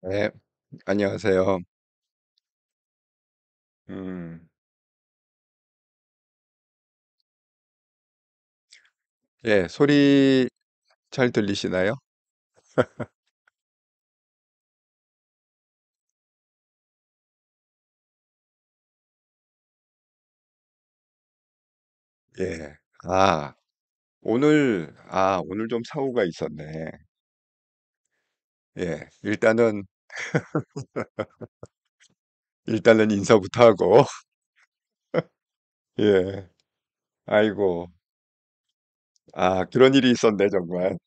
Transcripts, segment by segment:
네. 안녕하세요. 음. 예. 소리 잘 들리시나요? 예. 아. 오늘 좀 사고가 있었네. 예, 일단은 인사부터 하고, 예, 아이고, 그런 일이 있었네, 정말.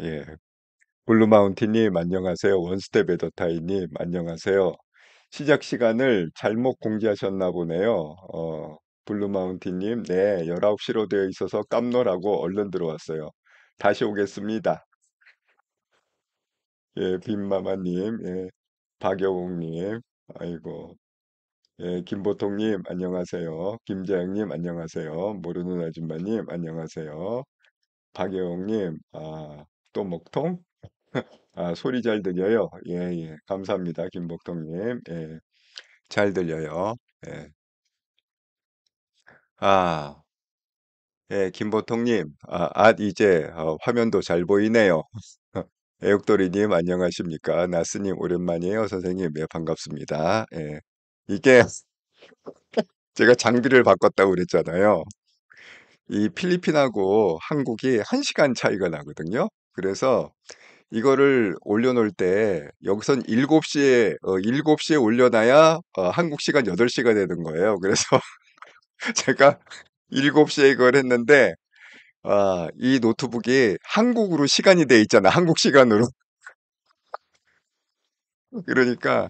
예. 블루마운틴님, 안녕하세요. 원스텝 에더타이님, 안녕하세요. 시작 시간을 잘못 공지하셨나 보네요. 블루마운틴님, 네, 19시로 되어 있어서 깜놀하고 얼른 들어왔어요. 다시 오겠습니다. 예, 빈마마님, 예, 박여웅님, 아이고, 예, 김보통님, 안녕하세요. 김재영님, 안녕하세요. 모르는 아줌마님, 안녕하세요. 박여웅님, 또 먹통? 소리 잘 들려요. 예, 예, 감사합니다. 김보통님, 예, 잘 들려요. 예, 아, 예, 김보통님, 이제 화면도 잘 보이네요. 애국돌이님, 안녕하십니까. 나스님, 오랜만이에요. 선생님, 예, 반갑습니다. 예. 이게 제가 장비를 바꿨다고 그랬잖아요. 이 필리핀하고 한국이 1시간 차이가 나거든요. 그래서 이거를 올려놓을 때 여기선 7시에 올려놔야 한국 시간 8시가 되는 거예요. 그래서 제가 7시에 이걸 했는데 이 노트북이 한국으로 시간이 돼 있잖아. 한국 시간으로. 그러니까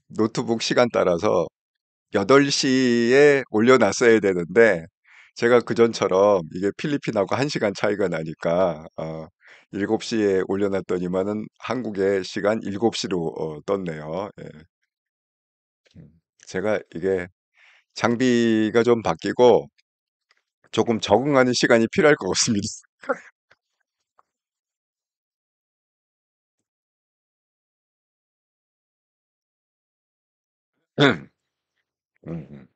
노트북 시간 따라서 8시에 올려놨어야 되는데 제가 그전처럼 이게 필리핀하고 1시간 차이가 나니까 7시에 올려놨더니만은 한국의 시간 7시로 떴네요. 예. 음. 제가 이게 장비가 좀 바뀌고 조금 적응하는 시간이 필요할 것 같습니다. 음.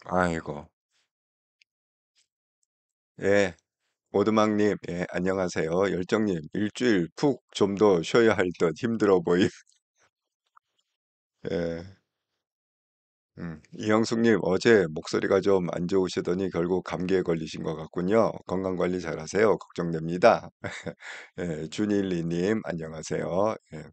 아이고. 예. 오두막님, 예, 안녕하세요. 열정님, 일주일 푹 좀 더 쉬어야 할 듯 힘들어 보임. 예. 이영숙님, 어제 목소리가 좀 안 좋으시더니 결국 감기에 걸리신 것 같군요. 건강 관리 잘하세요. 걱정됩니다. 예, 준일리님, 안녕하세요. 예.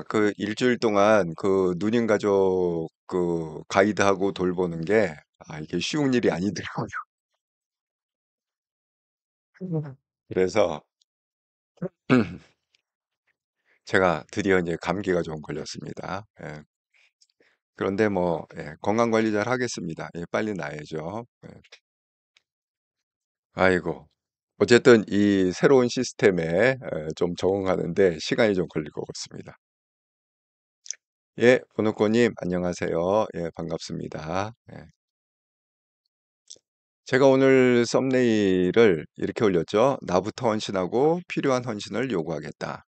그 일주일 동안 그 누님 가족 그 가이드하고 돌보는 게, 이게 쉬운 일이 아니더라고요. 그래서 제가 드디어 이제 감기가 좀 걸렸습니다. 예. 그런데 뭐, 예, 건강 관리 잘 하겠습니다. 예, 빨리 나야죠. 예. 아이고. 어쨌든 이 새로운 시스템에 좀 적응하는데 시간이 좀 걸릴 것 같습니다. 예, 번호코님, 안녕하세요. 예, 반갑습니다. 예. 제가 오늘 썸네일을 이렇게 올렸죠. 나부터 헌신하고 필요한 헌신을 요구하겠다.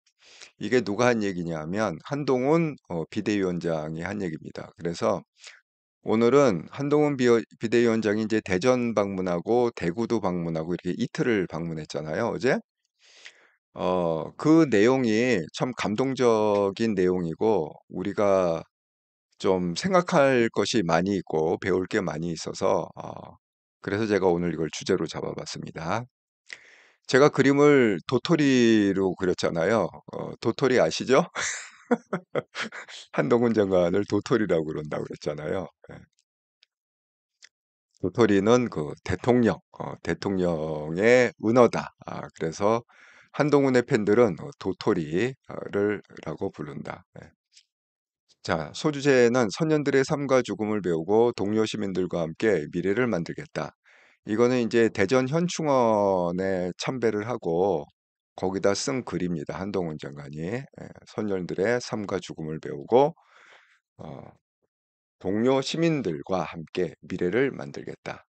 이게 누가 한 얘기냐면 한동훈 비대위원장이 한 얘기입니다. 그래서 오늘은 한동훈 비대위원장이 이제 대전 방문하고 대구도 방문하고 이렇게 이틀을 방문했잖아요, 어제. 그 내용이 참 감동적인 내용이고 우리가 좀 생각할 것이 많이 있고 배울 게 많이 있어서 그래서 제가 오늘 이걸 주제로 잡아봤습니다. 제가 그림을 도토리로 그렸잖아요. 도토리 아시죠? 한동훈 장관을 도토리라고 그런다고 그랬잖아요. 예. 도토리는 그 대통령의 은어다. 그래서 한동훈의 팬들은 도토리를 라고 부른다. 예. 자, 소주제는 선현들의 삶과 죽음을 배우고 동료 시민들과 함께 미래를 만들겠다. 이거는 이제 대전 현충원에 참배를 하고 거기다 쓴 글입니다. 한동훈 장관이. 선열들의 삶과 죽음을 배우고 어, 동료 시민들과 함께 미래를 만들겠다.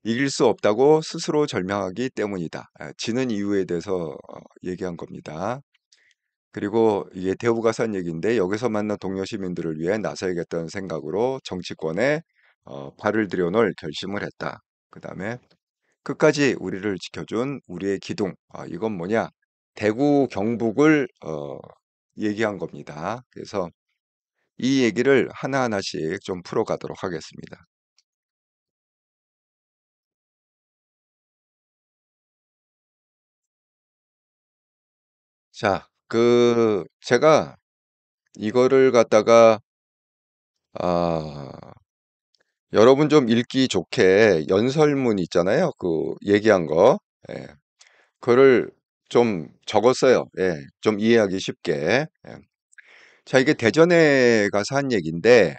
이길 수 없다고 스스로 절명하기 때문이다. 지는 이유에 대해서 얘기한 겁니다. 그리고 이게 대우가 산 얘기인데 여기서 만난 동료 시민들을 위해 나서야겠다는 생각으로 정치권에 발을 들여놓을 결심을 했다. 그 다음에 끝까지 우리를 지켜준 우리의 기둥. 이건 뭐냐? 대구 경북을 얘기한 겁니다. 그래서 이 얘기를 하나하나씩 좀 풀어가도록 하겠습니다. 자, 제가 이거를 갖다가 아, 여러분 좀 읽기 좋게 연설문 있잖아요. 얘기한 거. 예, 그거를 좀 적었어요. 예, 좀 이해하기 쉽게. 예. 자, 이게 대전에 가서 한 얘기인데,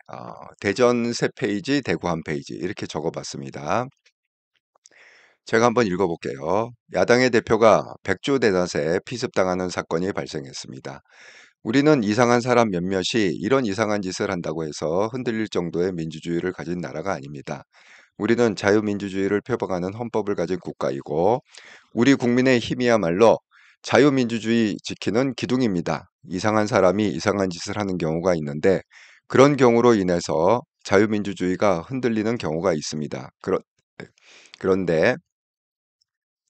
대전 세 페이지, 대구 한 페이지, 이렇게 적어봤습니다. 제가 한번 읽어볼게요. 야당의 대표가 백주 대낮에 피습당하는 사건이 발생했습니다. 우리는 이상한 사람 몇몇이 이런 이상한 짓을 한다고 해서 흔들릴 정도의 민주주의를 가진 나라가 아닙니다. 우리는 자유민주주의를 표방하는 헌법을 가진 국가이고 우리 국민의 힘이야말로 자유민주주의 지키는 기둥입니다. 이상한 사람이 이상한 짓을 하는 경우가 있는데 그런 경우로 인해서 자유민주주의가 흔들리는 경우가 있습니다. 그런데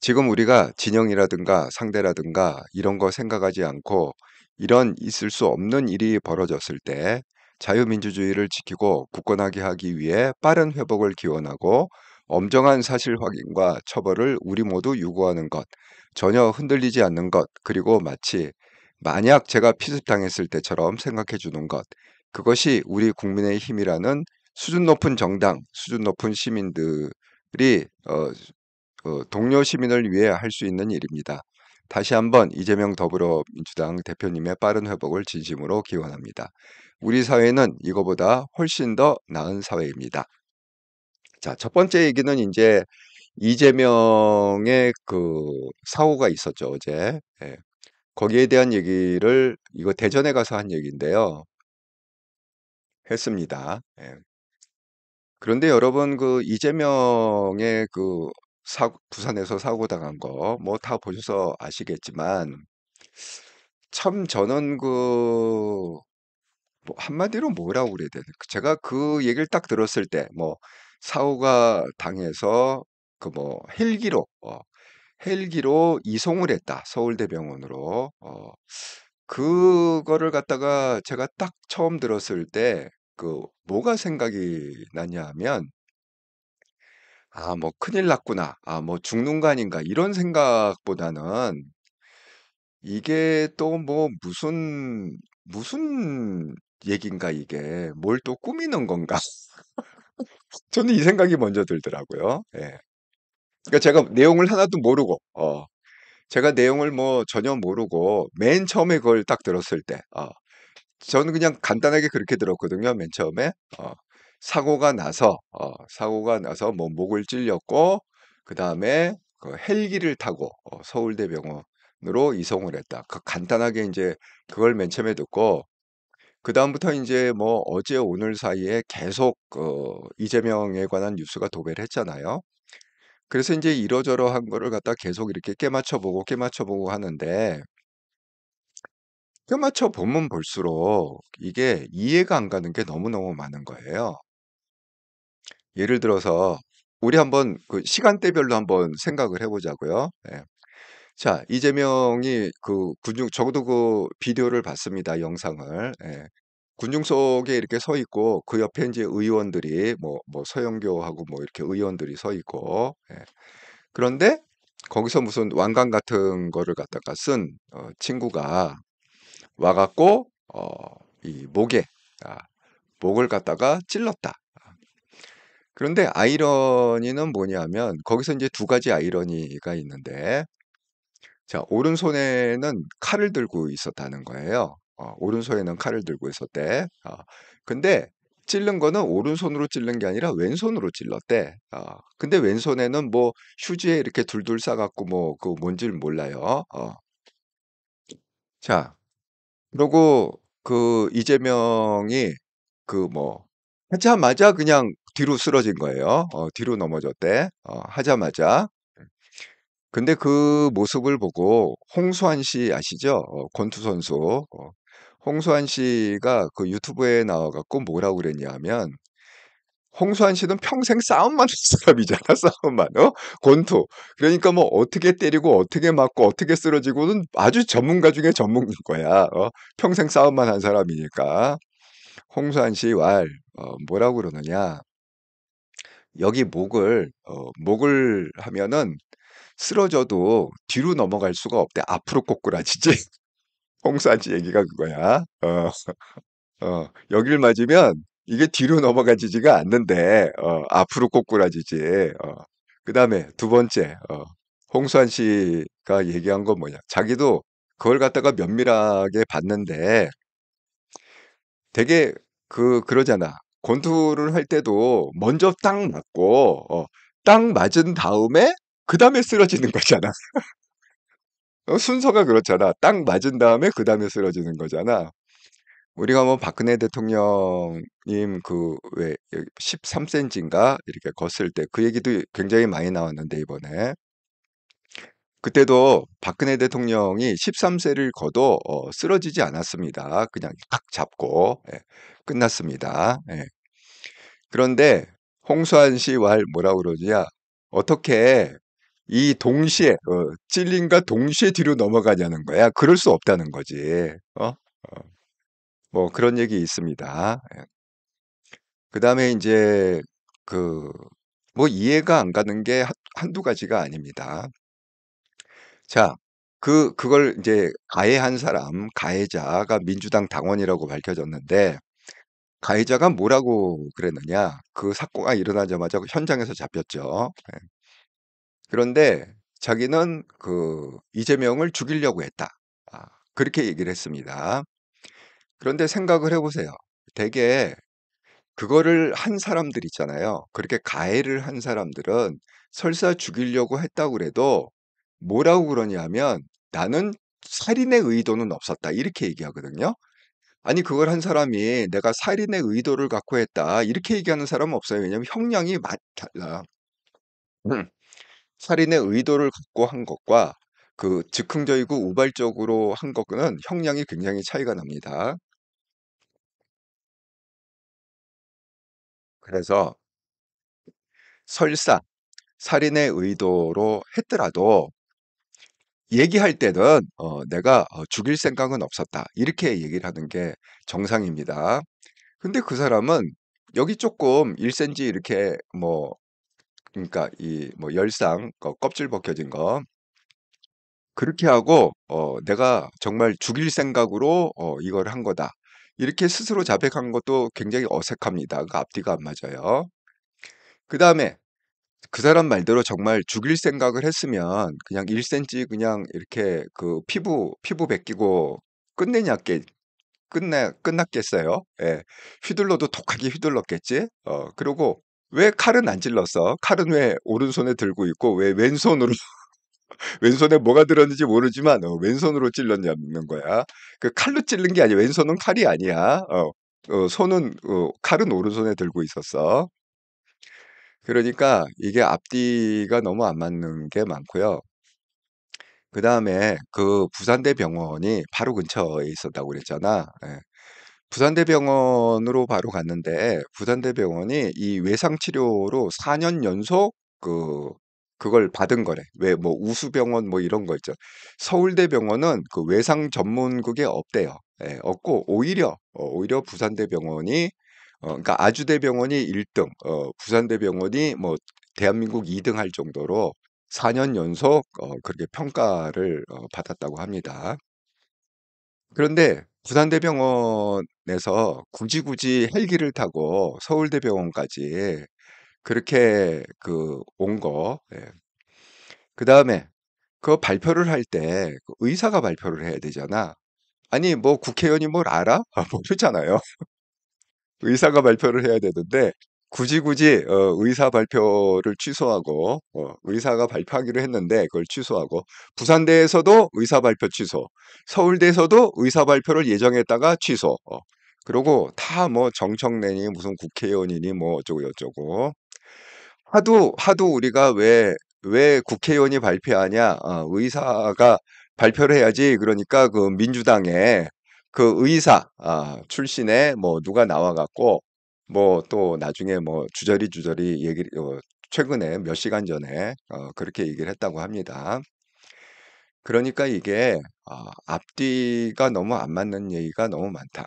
지금 우리가 진영이라든가 상대라든가 이런 거 생각하지 않고 이런 있을 수 없는 일이 벌어졌을 때 자유민주주의를 지키고 굳건하게 하기 위해 빠른 회복을 기원하고 엄정한 사실 확인과 처벌을 우리 모두 요구하는 것, 전혀 흔들리지 않는 것, 그리고 마치 만약 제가 피습당했을 때처럼 생각해 주는 것, 그것이 우리 국민의 힘이라는 수준 높은 정당, 수준 높은 시민들이 동료 시민을 위해 할 수 있는 일입니다. 다시 한번 이재명 더불어민주당 대표님의 빠른 회복을 진심으로 기원합니다. 우리 사회는 이거보다 훨씬 더 나은 사회입니다. 자, 첫 번째 얘기는 이제 이재명의 사고가 있었죠, 어제. 예. 거기에 대한 얘기를 이거 대전에 가서 한 얘기인데요. 했습니다. 예. 그런데 여러분 이재명의 부산에서 사고 당한 거 뭐 다 보셔서 아시겠지만 참 저는 뭐 한마디로 뭐라고 그래야 되나 제가 그 얘기를 딱 들었을 때 뭐 사고가 당해서 헬기로 이송을 했다 서울대병원으로 그거를 갖다가 제가 딱 처음 들었을 때 뭐가 생각이 나냐 하면 뭐 큰일 났구나. 뭐 죽는 거 아닌가. 이런 생각보다는 이게 또 뭐 무슨 얘긴가 이게. 뭘 또 꾸미는 건가. 저는 이 생각이 먼저 들더라고요. 예. 그러니까 제가 내용을 뭐 전혀 모르고 맨 처음에 그걸 딱 들었을 때, 저는 그냥 간단하게 그렇게 들었거든요. 맨 처음에 사고가 나서 뭐 목을 찔렸고 그 다음에 헬기를 타고 서울대병원으로 이송을 했다. 간단하게 이제 그걸 맨 처음에 듣고 그 다음부터 이제 뭐 어제 오늘 사이에 계속 이재명에 관한 뉴스가 도배를 했잖아요. 그래서 이제 이러저러한 거를 갖다 계속 이렇게 깨맞춰보고 하는데 껴맞춰 보면 볼수록 이게 이해가 안 가는 게 너무너무 많은 거예요. 예를 들어서 우리 한번 시간대별로 한번 생각을 해보자고요. 예. 자, 이재명이 저도 비디오를 봤습니다. 영상을. 예. 군중 속에 이렇게 서 있고 그 옆에 이제 의원들이 뭐 서영교하고 뭐 이렇게 의원들이 서 있고 그런데 거기서 무슨 왕관 같은 거를 갖다가 쓴 친구가 와갖고 이 아, 목을 갖다가 찔렀다. 그런데 아이러니는 뭐냐면 거기서 이제 두 가지 아이러니가 있는데 자 오른손에는 칼을 들고 있었다는 거예요. 오른손에는 칼을 들고 있었대. 근데 찔른 거는 오른손으로 찔른 게 아니라 왼손으로 찔렀대. 근데 왼손에는 뭐 휴지에 이렇게 둘둘 싸갖고 뭐 뭔지를 몰라요. 자 그리고 이재명이 하자마자 그냥 뒤로 쓰러진 거예요. 뒤로 넘어졌대. 하자마자. 근데 그 모습을 보고 홍수환 씨 아시죠? 권투 선수. 홍수환 씨가 그 유튜브에 나와갖고 뭐라고 그랬냐면 홍수환 씨는 평생 싸움만 한 사람이잖아, 싸움만. 권투. 그러니까 뭐 어떻게 때리고 어떻게 맞고 어떻게 쓰러지고는 아주 전문가 중에 전문가인 거야. 평생 싸움만 한 사람이니까. 홍수환 씨 뭐라고 그러느냐. 여기 목을 하면은 쓰러져도 뒤로 넘어갈 수가 없대. 앞으로 꼬꾸라지지. 홍수환 씨 얘기가 그거야. 여길 맞으면 이게 뒤로 넘어가지지가 않는데, 앞으로 꼬꾸라지지. 그 다음에 두 번째, 홍수환 씨가 얘기한 건 뭐냐. 자기도 그걸 갖다가 면밀하게 봤는데 되게 그러잖아. 권투를 할 때도 먼저 딱 맞고, 딱 맞은 다음에 그 다음에 쓰러지는 거잖아. 순서가 그렇잖아. 딱 맞은 다음에 그 다음에 쓰러지는 거잖아. 우리가 뭐 박근혜 대통령님 왜 13cm인가 이렇게 걷을 때 그 얘기도 굉장히 많이 나왔는데 이번에 그때도 박근혜 대통령이 13세를 거도 쓰러지지 않았습니다. 그냥 딱 잡고 끝났습니다. 예. 그런데 홍수환 씨 뭐라고 그러냐? 어떻게 이 동시에 찔림과 동시에 뒤로 넘어가냐는 거야. 그럴 수 없다는 거지. 뭐 그런 얘기 있습니다. 예. 그다음에 이제 그 뭐 이해가 안 가는 게 한두 가지가 아닙니다. 자, 그걸 이제 가해한 사람, 가해자가 민주당 당원이라고 밝혀졌는데 가해자가 뭐라고 그랬느냐? 그 사건이 일어나자마자 현장에서 잡혔죠. 예. 그런데 자기는 이재명을 죽이려고 했다. 아, 그렇게 얘기를 했습니다. 그런데 생각을 해보세요. 되게 그거를 한 사람들 있잖아요. 그렇게 가해를 한 사람들은 설사 죽이려고 했다고 그래도 뭐라고 그러냐면 나는 살인의 의도는 없었다. 이렇게 얘기하거든요. 아니, 그걸 한 사람이 내가 살인의 의도를 갖고 했다. 이렇게 얘기하는 사람은 없어요. 왜냐하면 형량이 달라. 음. 살인의 의도를 갖고 한 것과 즉흥적이고 우발적으로 한 것은 형량이 굉장히 차이가 납니다. 그래서 설사 살인의 의도로 했더라도 얘기할 때는 내가 죽일 생각은 없었다. 이렇게 얘기를 하는 게 정상입니다. 근데 그 사람은 여기 조금 1cm 이렇게 그러니까 이 열상 껍질 벗겨진 거 그렇게 하고 내가 정말 죽일 생각으로 이걸 한 거다. 이렇게 스스로 자백한 것도 굉장히 어색합니다. 그 앞뒤가 안 맞아요. 그다음에 그 사람 말대로 정말 죽일 생각을 했으면 그냥 1cm 그냥 이렇게 피부 벗기고 끝내냐께 끝났겠어요. 예. 휘둘러도 독하게 휘둘렀겠지. 그리고 왜 칼은 안 찔렀어? 칼은 왜 오른손에 들고 있고 왜 왼손으로 왼손에 뭐가 들었는지 모르지만 왼손으로 찔렀냐는 거야. 그 칼로 찔른 게 아니야. 왼손은 칼이 아니야. 칼은 오른손에 들고 있었어. 그러니까 이게 앞뒤가 너무 안 맞는 게 많고요. 그다음에 부산대병원이 바로 근처에 있었다고 그랬잖아. 예. 부산대병원으로 바로 갔는데 부산대병원이 이 외상 치료로 4년 연속 그걸 받은 거래. 왜 뭐 우수병원 뭐 이런 거 있죠. 서울대병원은 그 외상 전문국에 없대요. 예, 없고 오히려 부산대병원이 그러니까 아주대병원이 1등, 부산대병원이 뭐 대한민국 2등 할 정도로 4년 연속 그렇게 평가를 받았다고 합니다. 그런데 부산대병원에서 굳이 헬기를 타고 서울대병원까지 그렇게 온 거. 예. 그다음에 발표를 할 때 의사가 발표를 해야 되잖아. 아니 뭐 국회의원이 뭘 알아? 모르잖아요. 의사가 발표를 해야 되는데 굳이 의사 발표를 취소하고 의사가 발표하기로 했는데 그걸 취소하고 부산대에서도 의사 발표 취소, 서울대에서도 의사 발표를 예정했다가 취소. 그러고 다 뭐 정청래니 무슨 국회의원이니 뭐 어쩌고 저쩌고 하도 우리가 왜 국회의원이 발표하냐? 의사가 발표를 해야지. 그러니까 그 민주당에 그 의사 출신의 뭐 누가 나와 갖고 뭐 또 나중에 뭐 주저리 최근에 몇 시간 전에 그렇게 얘기를 했다고 합니다. 그러니까 이게 앞뒤가 너무 안 맞는 얘기가 너무 많다.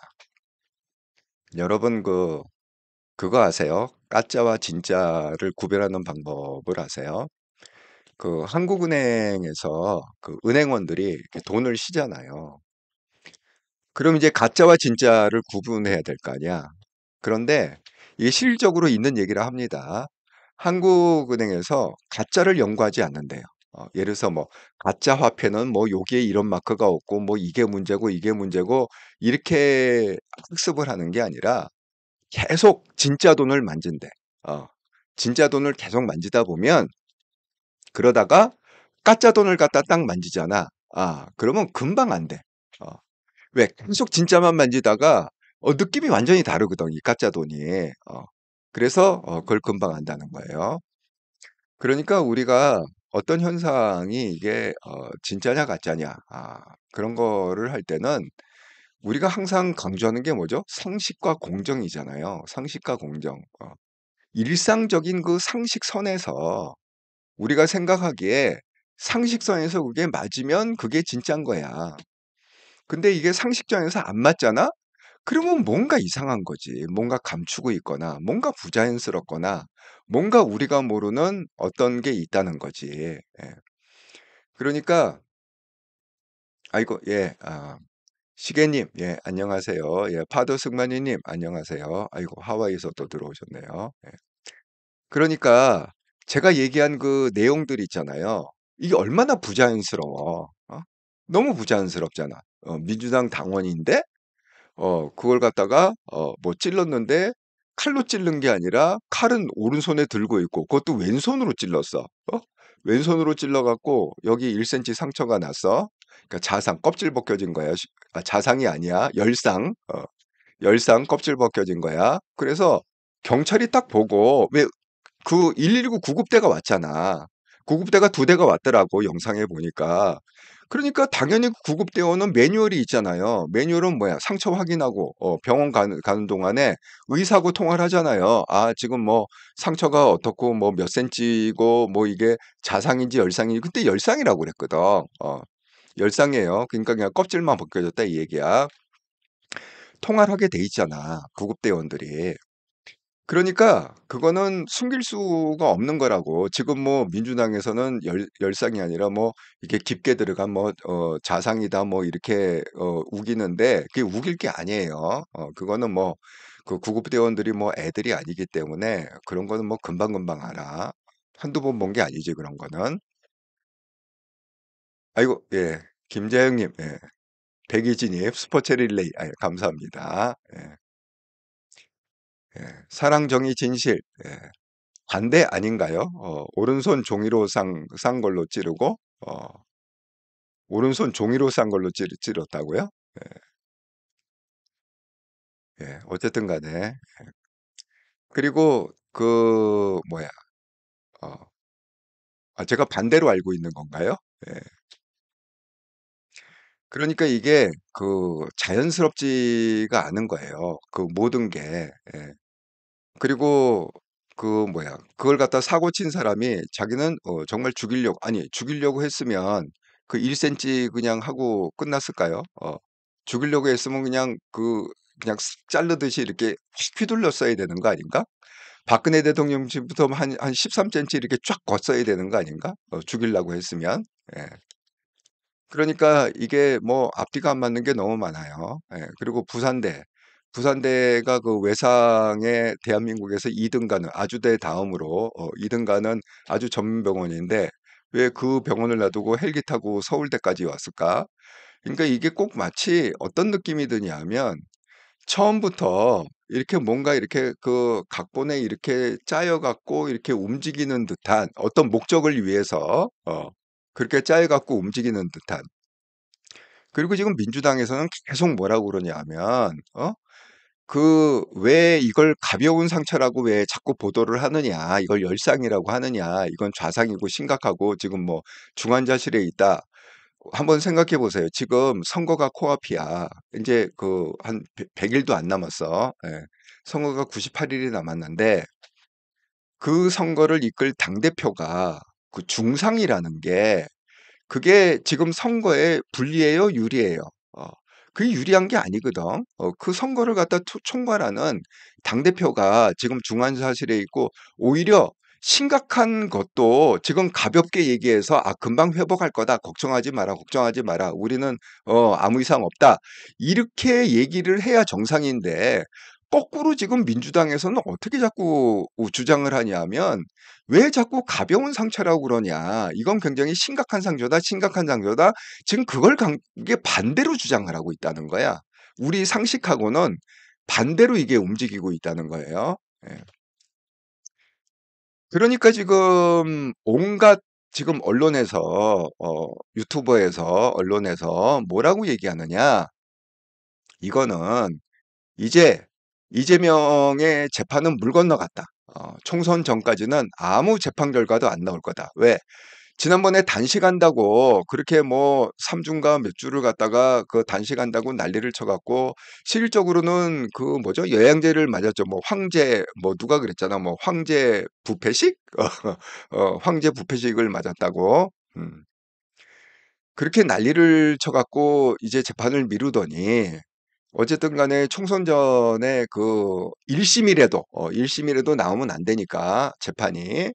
여러분 그거 아세요? 가짜와 진짜를 구별하는 방법을 아세요? 그 한국은행에서 그 은행원들이 이렇게 돈을 쉬잖아요. 그럼 이제 가짜와 진짜를 구분해야 될 거 아니야. 그런데 이게 실질적으로 있는 얘기라 합니다. 한국은행에서 가짜를 연구하지 않는데요. 예를 들어서 뭐 가짜 화폐는 뭐 여기에 이런 마크가 없고 뭐 이게 문제고 이렇게 학습을 하는 게 아니라 계속 진짜 돈을 만진대. 어, 진짜 돈을 계속 만지다 보면 그러다가 가짜 돈을 갖다 딱 만지잖아. 그러면 금방 안 돼. 어, 왜? 계속 진짜만 만지다가 느낌이 완전히 다르거든, 이 가짜 돈이. 어, 그래서 그걸 금방 안다는 거예요. 그러니까 우리가 어떤 현상이 이게 진짜냐 가짜냐 그런 거를 할 때는 우리가 항상 강조하는 게 뭐죠? 상식과 공정이잖아요. 상식과 공정. 일상적인 그 상식선에서 우리가 생각하기에 상식선에서 그게 맞으면 그게 진짠 거야. 근데 이게 상식선에서 안 맞잖아? 그러면 뭔가 이상한 거지. 뭔가 감추고 있거나, 뭔가 부자연스럽거나, 뭔가 우리가 모르는 어떤 게 있다는 거지. 예. 그러니까, 아이고, 예, 시계님, 예, 안녕하세요. 예, 파도 승만이님, 안녕하세요. 아이고, 하와이에서 또 들어오셨네요. 예. 그러니까 제가 얘기한 그 내용들 있잖아요. 이게 얼마나 부자연스러워. 너무 부자연스럽잖아. 민주당 당원인데 그걸 갖다가 뭐 찔렀는데 칼로 찔른 게 아니라 칼은 오른손에 들고 있고 그것도 왼손으로 찔렀어. 왼손으로 찔러갖고 여기 1cm 상처가 났어. 그러니까 자상 껍질 벗겨진 거야. 자상이 아니야. 열상 껍질 벗겨진 거야. 그래서 경찰이 딱 보고 왜 그 119 구급대가 왔잖아. 구급대가 두 대가 왔더라고 영상에 보니까. 그러니까 당연히 구급대원은 매뉴얼이 있잖아요. 매뉴얼은 뭐야? 상처 확인하고 병원 가는 동안에 의사하고 통화를 하잖아요. 지금 뭐 상처가 어떻고 뭐 몇 센치고 뭐 이게 자상인지 열상인지 그때 열상이라고 그랬거든. 열상이에요. 그러니까 그냥 껍질만 벗겨졌다 이 얘기야. 통화를 하게 돼 있잖아. 구급대원들이. 그러니까 그거는 숨길 수가 없는 거라고. 지금 뭐 민주당에서는 열상이 아니라 뭐 이게 깊게 들어간 뭐 자상이다 뭐 이렇게 우기는데 그게 우길 게 아니에요. 그거는 뭐 그 구급대원들이 뭐 애들이 아니기 때문에 그런 거는 뭐 금방금방 알아. 한두 번 본 게 아니지 그런 거는. 아이고 예. 김재영님, 예. 백이진님 슈퍼챗 릴레이 감사합니다. 예. 예. 사랑 정의 진실. 예. 반대 아닌가요? 오른손 종이로 싼 걸로 찌르고, 오른손 종이로 싼 걸로 찌렀다고요? 예, 어쨌든 간에. 그리고 뭐야, 어, 제가 반대로 알고 있는 건가요? 예. 그러니까 이게 자연스럽지가 않은 거예요. 그 모든 게. 예. 그리고 그걸 갖다 사고 친 사람이 자기는 정말 죽이려고 했으면 그 1cm 그냥 하고 끝났을까요? 죽이려고 했으면 그냥 싹 자르듯이 이렇게 확 휘둘렀어야 되는 거 아닌가? 박근혜 대통령 집부터 한 13cm 이렇게 쫙 걷어야 되는 거 아닌가? 죽이려고 했으면. 예. 그러니까 이게 뭐 앞뒤가 안 맞는 게 너무 많아요. 예. 그리고 부산대가 그 외상에 대한민국에서 2등 가는 아주대 다음으로 2등 가는 아주 전문 병원인데 왜 그 병원을 놔두고 헬기 타고 서울대까지 왔을까? 그러니까 이게 꼭 마치 어떤 느낌이 드냐면 처음부터 이렇게 뭔가 이렇게 그 각본에 이렇게 짜여 갖고 이렇게 움직이는 듯한 어떤 목적을 위해서 그렇게 짜여 갖고 움직이는 듯한. 그리고 지금 민주당에서는 계속 뭐라고 그러냐면 왜 이걸 가벼운 상처라고 왜 자꾸 보도를 하느냐, 이걸 열상이라고 하느냐, 이건 좌상이고 심각하고 지금 뭐 중환자실에 있다. 한번 생각해 보세요. 지금 선거가 코앞이야. 이제 한 100일도 안 남았어. 예. 선거가 98일이 남았는데 그 선거를 이끌 당대표가 그 중상이라는 게 그게 지금 선거에 불리해요, 유리해요? 어, 그게 유리한 게 아니거든. 그 선거를 갖다 총괄하는 당대표가 지금 중한 사실에 있고 오히려 심각한 것도 지금 가볍게 얘기해서 금방 회복할 거다. 걱정하지 마라. 걱정하지 마라. 우리는 아무 이상 없다. 이렇게 얘기를 해야 정상인데 거꾸로 지금 민주당에서는 어떻게 자꾸 주장을 하냐면 왜 자꾸 가벼운 상처라고 그러냐. 이건 굉장히 심각한 상처다. 심각한 상처다. 지금 이게 반대로 주장을 하고 있다는 거야. 우리 상식하고는 반대로 이게 움직이고 있다는 거예요. 예. 그러니까 지금 온갖 지금 언론에서 유튜버에서 언론에서 뭐라고 얘기하느냐. 이거는 이제 이재명의 재판은 물 건너갔다. 총선 전까지는 아무 재판 결과도 안 나올 거다. 왜? 지난번에 단식한다고 그렇게 뭐 3주인가 몇 주를 갖다가 그 단식한다고 난리를 쳐갖고 실질적으로는 그 뭐죠? 영양제를 맞았죠. 뭐 황제 뭐 누가 그랬잖아. 뭐 황제 부패식? 황제 부패식을 맞았다고. 그렇게 난리를 쳐갖고 이제 재판을 미루더니 어쨌든 간에 총선 전에 그 1심이라도 1심이라도 나오면 안 되니까 재판이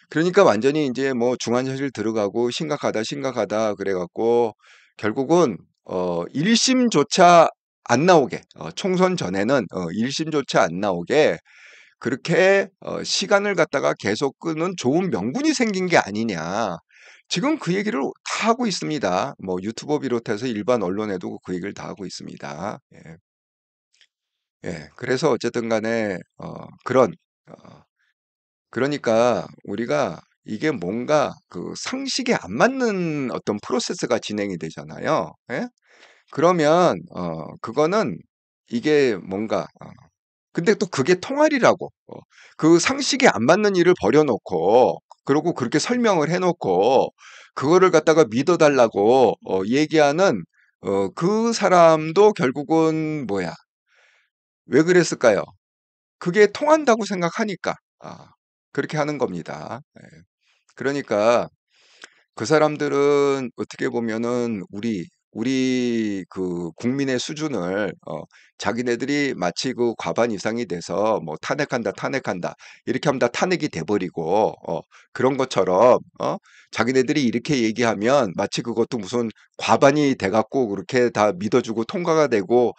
그러니까 완전히 이제 뭐 중환자실 들어가고 심각하다 심각하다 그래 갖고 결국은 1심조차 안 나오게 총선 전에는 1심조차 안 나오게 그렇게 시간을 갖다가 계속 끄는 좋은 명분이 생긴 게 아니냐. 지금 그 얘기를 다 하고 있습니다. 뭐 유튜버 비롯해서 일반 언론에도 그 얘기를 다 하고 있습니다. 예. 예. 그래서 어쨌든 간에 그런 어 그러니까 우리가 이게 뭔가 그 상식에 안 맞는 어떤 프로세스가 진행이 되잖아요. 예? 그러면 그거는 이게 뭔가 근데 또 그게 통할이라고. 그 상식에 안 맞는 일을 벌여놓고 그리고 그렇게 설명을 해놓고 그거를 갖다가 믿어달라고 얘기하는 그 사람도 결국은 뭐야? 왜 그랬을까요? 그게 통한다고 생각하니까 그렇게 하는 겁니다. 예. 그러니까 그 사람들은 어떻게 보면은 우리 그 국민의 수준을 자기네들이 마치 그 과반 이상이 돼서 뭐 탄핵한다, 탄핵한다 이렇게 하면 다 탄핵이 돼버리고 그런 것처럼 자기네들이 이렇게 얘기하면 마치 그것도 무슨 과반이 돼갖고 그렇게 다 믿어주고 통과가 되고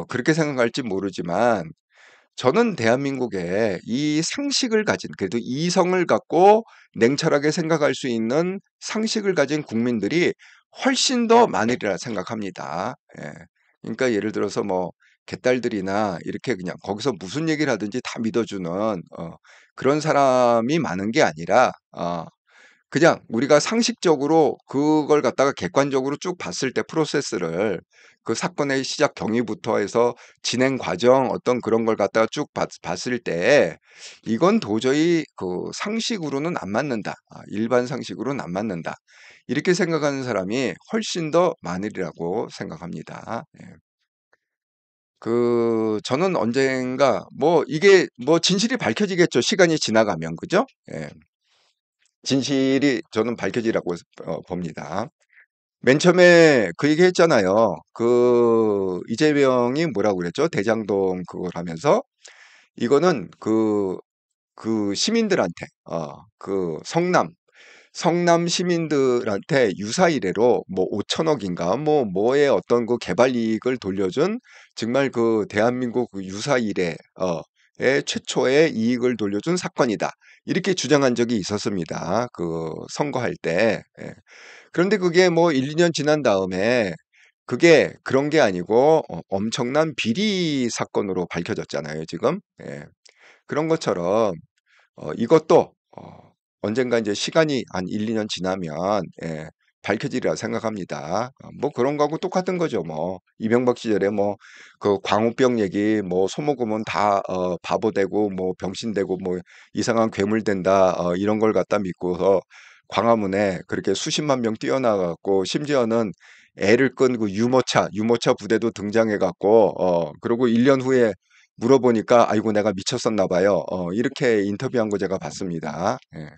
그렇게 생각할지 모르지만 저는 대한민국에 이 상식을 가진 그래도 이성을 갖고 냉철하게 생각할 수 있는 상식을 가진 국민들이 훨씬 더 많으리라 생각합니다. 예. 그러니까 예를 들어서 뭐 개딸들이나 이렇게 그냥 거기서 무슨 얘기를 하든지 다 믿어주는 그런 사람이 많은 게 아니라 그냥 우리가 상식적으로 그걸 갖다가 객관적으로 쭉 봤을 때 프로세스를 그 사건의 시작 경위부터 해서 진행 과정 어떤 그런 걸 갖다가 쭉 봤을 때 이건 도저히 그 상식으로는 안 맞는다. 일반 상식으로는 안 맞는다. 이렇게 생각하는 사람이 훨씬 더 많으리라고 생각합니다. 예. 그 저는 언젠가 뭐 이게 뭐 진실이 밝혀지겠죠. 시간이 지나가면 그죠? 예. 진실이 저는 밝혀지라고 봅니다. 맨 처음에 그 얘기 했잖아요. 그 이재명이 뭐라고 그랬죠? 대장동 그걸 하면서 이거는 그 시민들한테 그 성남 시민들한테 유사 이래로 뭐 5천억인가 뭐의 어떤 그 개발 이익을 돌려준 정말 그 대한민국 그 유사 이래의 최초의 이익을 돌려준 사건이다. 이렇게 주장한 적이 있었습니다. 그 선거할 때. 예. 그런데 그게 뭐 1, 2년 지난 다음에 그게 그런 게 아니고 엄청난 비리 사건으로 밝혀졌잖아요, 지금. 예. 그런 것처럼 이것도 언젠가 이제 시간이 한 1, 2년 지나면 밝혀지리라 생각합니다. 뭐 그런 거하고 똑같은 거죠, 뭐. 이명박 시절에 뭐 그 광우병 얘기 뭐 소모금은 다 바보 되고 뭐 병신 되고 뭐 이상한 괴물 된다 이런 걸 갖다 믿고서 광화문에 그렇게 수십만 명 뛰어나 갖고 심지어는 애를 끈 그 유모차 부대도 등장해 갖고 그리고 1년 후에 물어보니까 아이고 내가 미쳤었나 봐요. 이렇게 인터뷰한 거 제가 봤습니다. 예.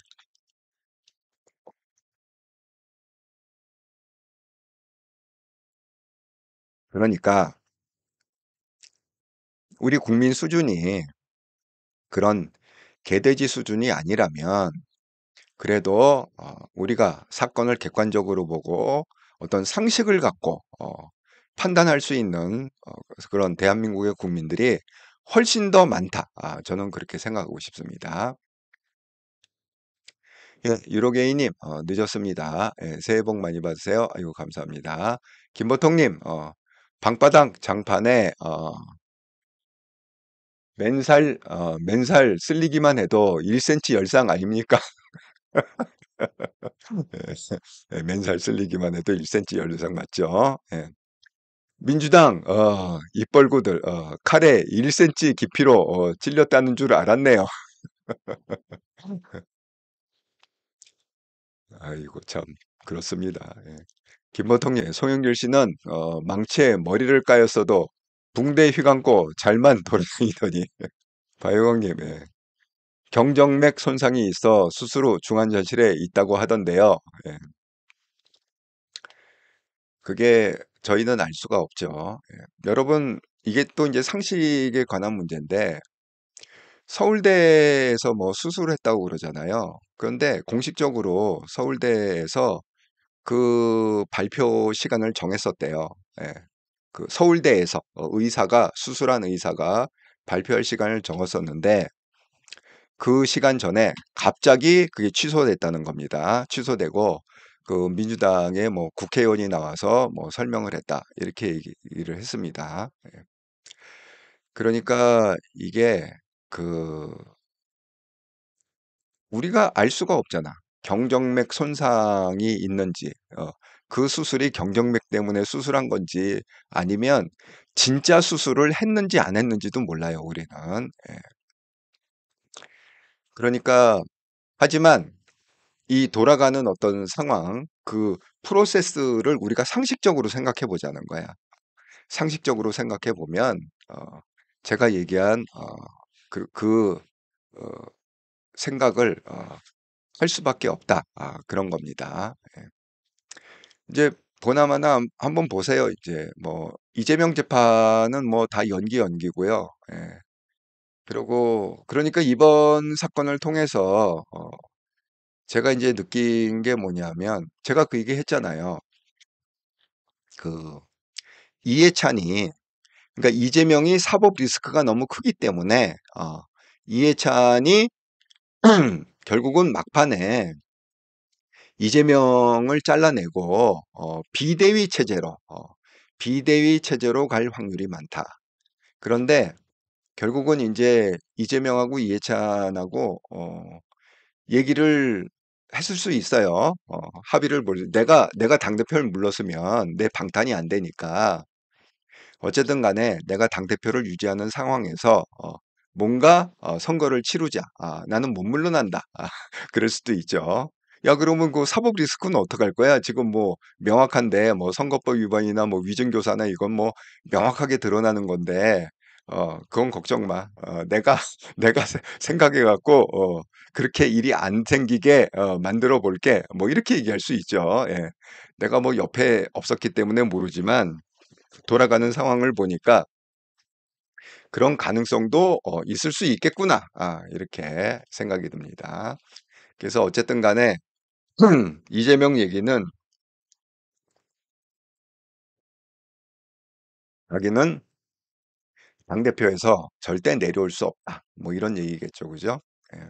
그러니까 우리 국민 수준이 그런 개돼지 수준이 아니라면 그래도 우리가 사건을 객관적으로 보고 어떤 상식을 갖고 판단할 수 있는 그런 대한민국의 국민들이 훨씬 더 많다. 저는 그렇게 생각하고 싶습니다. 예, 유로게이님, 늦었습니다. 예, 새해 복 많이 받으세요. 아이고, 감사합니다. 김보통님, 방바닥 장판에 맨살 쓸리기만 해도 1cm 열상 아닙니까? 예, 맨살 쓸리기만 해도 1cm 열상 맞죠? 예. 민주당, 입벌구들, 칼에 1cm 깊이로 찔렸다는 줄 알았네요. 아이고, 참, 그렇습니다. 예. 김보통님, 송영길 씨는 망치에 머리를 까였어도 붕대 휘감고 잘만 돌아다니더니 바이오광님, 예. 경정맥 손상이 있어 수술 후 중환자실에 있다고 하던데요. 예. 그게 저희는 알 수가 없죠. 예. 여러분, 이게 또 이제 상식에 관한 문제인데 서울대에서 뭐 수술을 했다고 그러잖아요. 그런데 공식적으로 서울대에서 그 발표 시간을 정했었대요. 예. 그 서울대에서 의사가 수술한 의사가 발표할 시간을 정했었는데 그 시간 전에 갑자기 그게 취소됐다는 겁니다. 취소되고 그 민주당의 뭐 국회의원이 나와서 뭐 설명을 했다. 이렇게 얘기를 했습니다. 예. 그러니까 이게 그 우리가 알 수가 없잖아. 경정맥 손상이 있는지, 그 수술이 경정맥 때문에 수술한 건지 아니면 진짜 수술을 했는지 안 했는지도 몰라요, 우리는. 예. 그러니까 하지만 이 돌아가는 어떤 상황, 그 프로세스를 우리가 상식적으로 생각해 보자는 거야. 상식적으로 생각해 보면, 제가 얘기한, 그, 어, 생각을, 할 수밖에 없다. 그런 겁니다. 예. 이제, 보나마나 한번 보세요. 이제, 뭐, 이재명 재판은 뭐 다 연기고요. 예. 그리고, 그러니까 이번 사건을 통해서, 제가 이제 느낀 게 뭐냐면, 제가 그 얘기 했잖아요. 그 이해찬이 그러니까 이재명이 사법 리스크가 너무 크기 때문에 이해찬이 결국은 막판에 이재명을 잘라내고 비대위 체제로 갈 확률이 많다. 그런데 결국은 이제 이재명하고 이해찬하고 얘기를 했을 수 있어요. 합의를 내가 당대표를 물렀으면 내 방탄이 안 되니까 어쨌든 간에 내가 당대표를 유지하는 상황에서 뭔가 선거를 치르자. 나는 못 물러난다. 그럴 수도 있죠. 야, 그러면 그 사법 리스크는 어떡할 거야? 지금 뭐 명확한데 뭐 선거법 위반이나 뭐 위증교사나 이건 뭐 명확하게 드러나는 건데 그건 걱정 마. 내가 내가 생각해 갖고 그렇게 일이 안 생기게 만들어 볼게. 뭐 이렇게 얘기할 수 있죠. 예. 내가 뭐 옆에 없었기 때문에 모르지만 돌아가는 상황을 보니까 그런 가능성도 있을 수 있겠구나. 이렇게 생각이 듭니다. 그래서 어쨌든 간에 이재명 얘기는 자기는 당대표에서 절대 내려올 수 없다. 뭐 이런 얘기겠죠. 그죠? 예.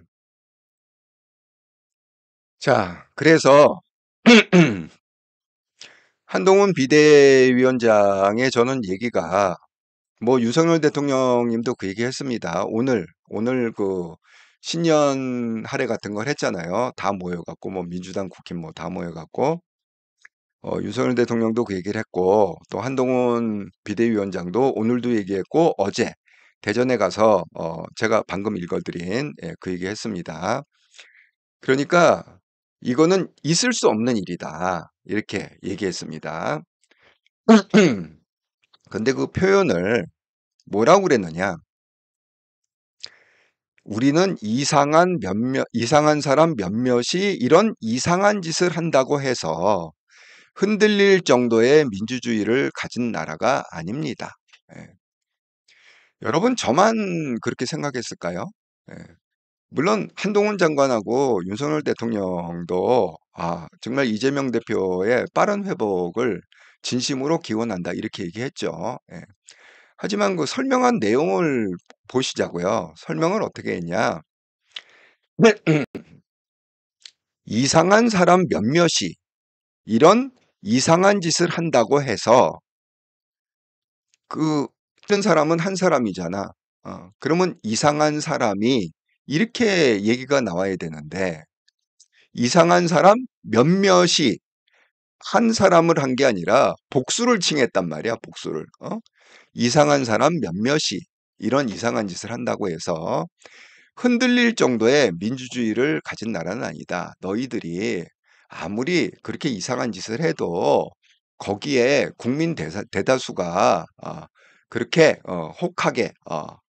자, 그래서 한동훈 비대위원장의 저는 얘기가 뭐 윤석열 대통령님도 그 얘기 했습니다. 오늘 그 신년 할애 같은 걸 했잖아요. 다 모여갖고 뭐 민주당 국힘 뭐 다 모여갖고 윤석열 대통령도 그 얘기를 했고 또 한동훈 비대위원장도 오늘도 얘기했고 어제 대전에 가서 제가 방금 읽어드린 그 얘기 했습니다. 그러니까 이거는 있을 수 없는 일이다. 이렇게 얘기했습니다. 근데 그 표현을 뭐라고 그랬느냐? 우리는 이상한 사람 몇몇이 이런 이상한 짓을 한다고 해서 흔들릴 정도의 민주주의를 가진 나라가 아닙니다. 예. 여러분, 저만 그렇게 생각했을까요? 예. 물론 한동훈 장관하고 윤석열 대통령도 정말 이재명 대표의 빠른 회복을 진심으로 기원한다 이렇게 얘기했죠. 예. 하지만 그 설명한 내용을 보시자고요. 설명을 어떻게 했냐? 이상한 사람 몇몇이 이런 이상한 짓을 한다고 해서 그 어떤 사람은 한 사람이잖아. 그러면 이상한 사람이 이렇게 얘기가 나와야 되는데 이상한 사람 몇몇이 한 사람을 한 게 아니라 복수를 칭했단 말이야, 복수를. 이상한 사람 몇몇이 이런 이상한 짓을 한다고 해서 흔들릴 정도의 민주주의를 가진 나라는 아니다. 너희들이 아무리 그렇게 이상한 짓을 해도 거기에 국민 대다수가 그렇게 혹하게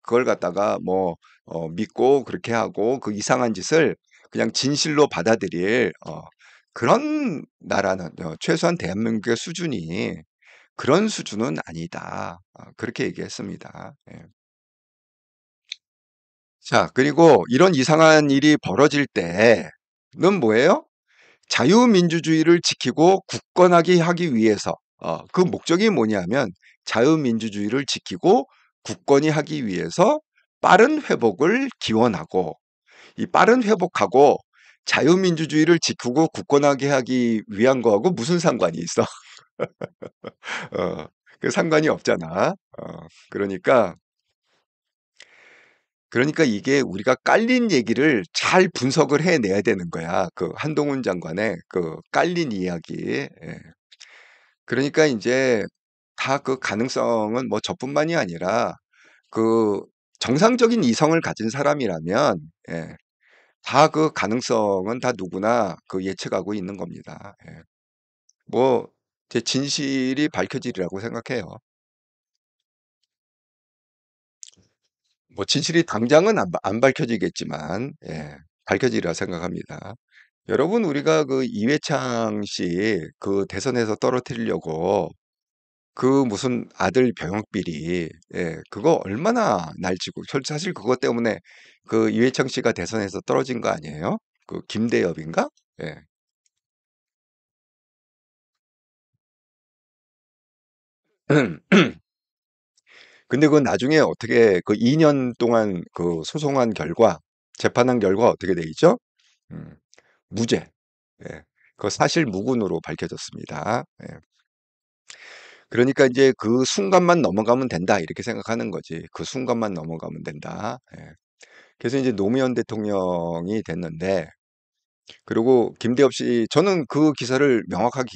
그걸 갖다가 뭐 믿고 그렇게 하고 그 이상한 짓을 그냥 진실로 받아들일 그런 나라는 최소한 대한민국의 수준이 그런 수준은 아니다. 그렇게 얘기했습니다. 예. 자, 그리고 이런 이상한 일이 벌어질 때는 뭐예요? 자유민주주의를 지키고 굳건하게 하기 위해서, 그 목적이 뭐냐면 자유민주주의를 지키고 굳건히 하기 위해서 빠른 회복을 기원하고, 이 빠른 회복하고 자유민주주의를 지키고 굳건하게 하기 위한 거하고 무슨 상관이 있어? 어, 그 상관이 없잖아. 그러니까 이게 우리가 깔린 얘기를 잘 분석을 해내야 되는 거야. 그 한동훈 장관의 그 깔린 이야기. 예. 그러니까 이제 다 그 가능성은 뭐 저뿐만이 아니라 그 정상적인 이성을 가진 사람이라면 다 그 가능성은 다 누구나 그 예측하고 있는 겁니다. 예. 뭐 제 진실이 밝혀지리라고 생각해요. 뭐 진실이 당장은 안 밝혀지겠지만 밝혀지리라 생각합니다. 여러분, 우리가 그 이회창 씨 그 대선에서 떨어뜨리려고 그 무슨 아들 병역비리 그거 얼마나 날치고 사실 그것 때문에 그 이회창 씨가 대선에서 떨어진 거 아니에요? 그 김대엽인가? 예. 근데 그 나중에 어떻게 그 2년 동안 그 소송한 결과 재판한 결과 어떻게 돼 있죠? 음, 무죄. 예. 그 사실 무근으로 밝혀졌습니다. 예. 그러니까 이제 그 순간만 넘어가면 된다 이렇게 생각하는 거지. 그 순간만 넘어가면 된다. 예. 그래서 이제 노무현 대통령이 됐는데 그리고 김대엽 씨 저는 그 기사를 명확하게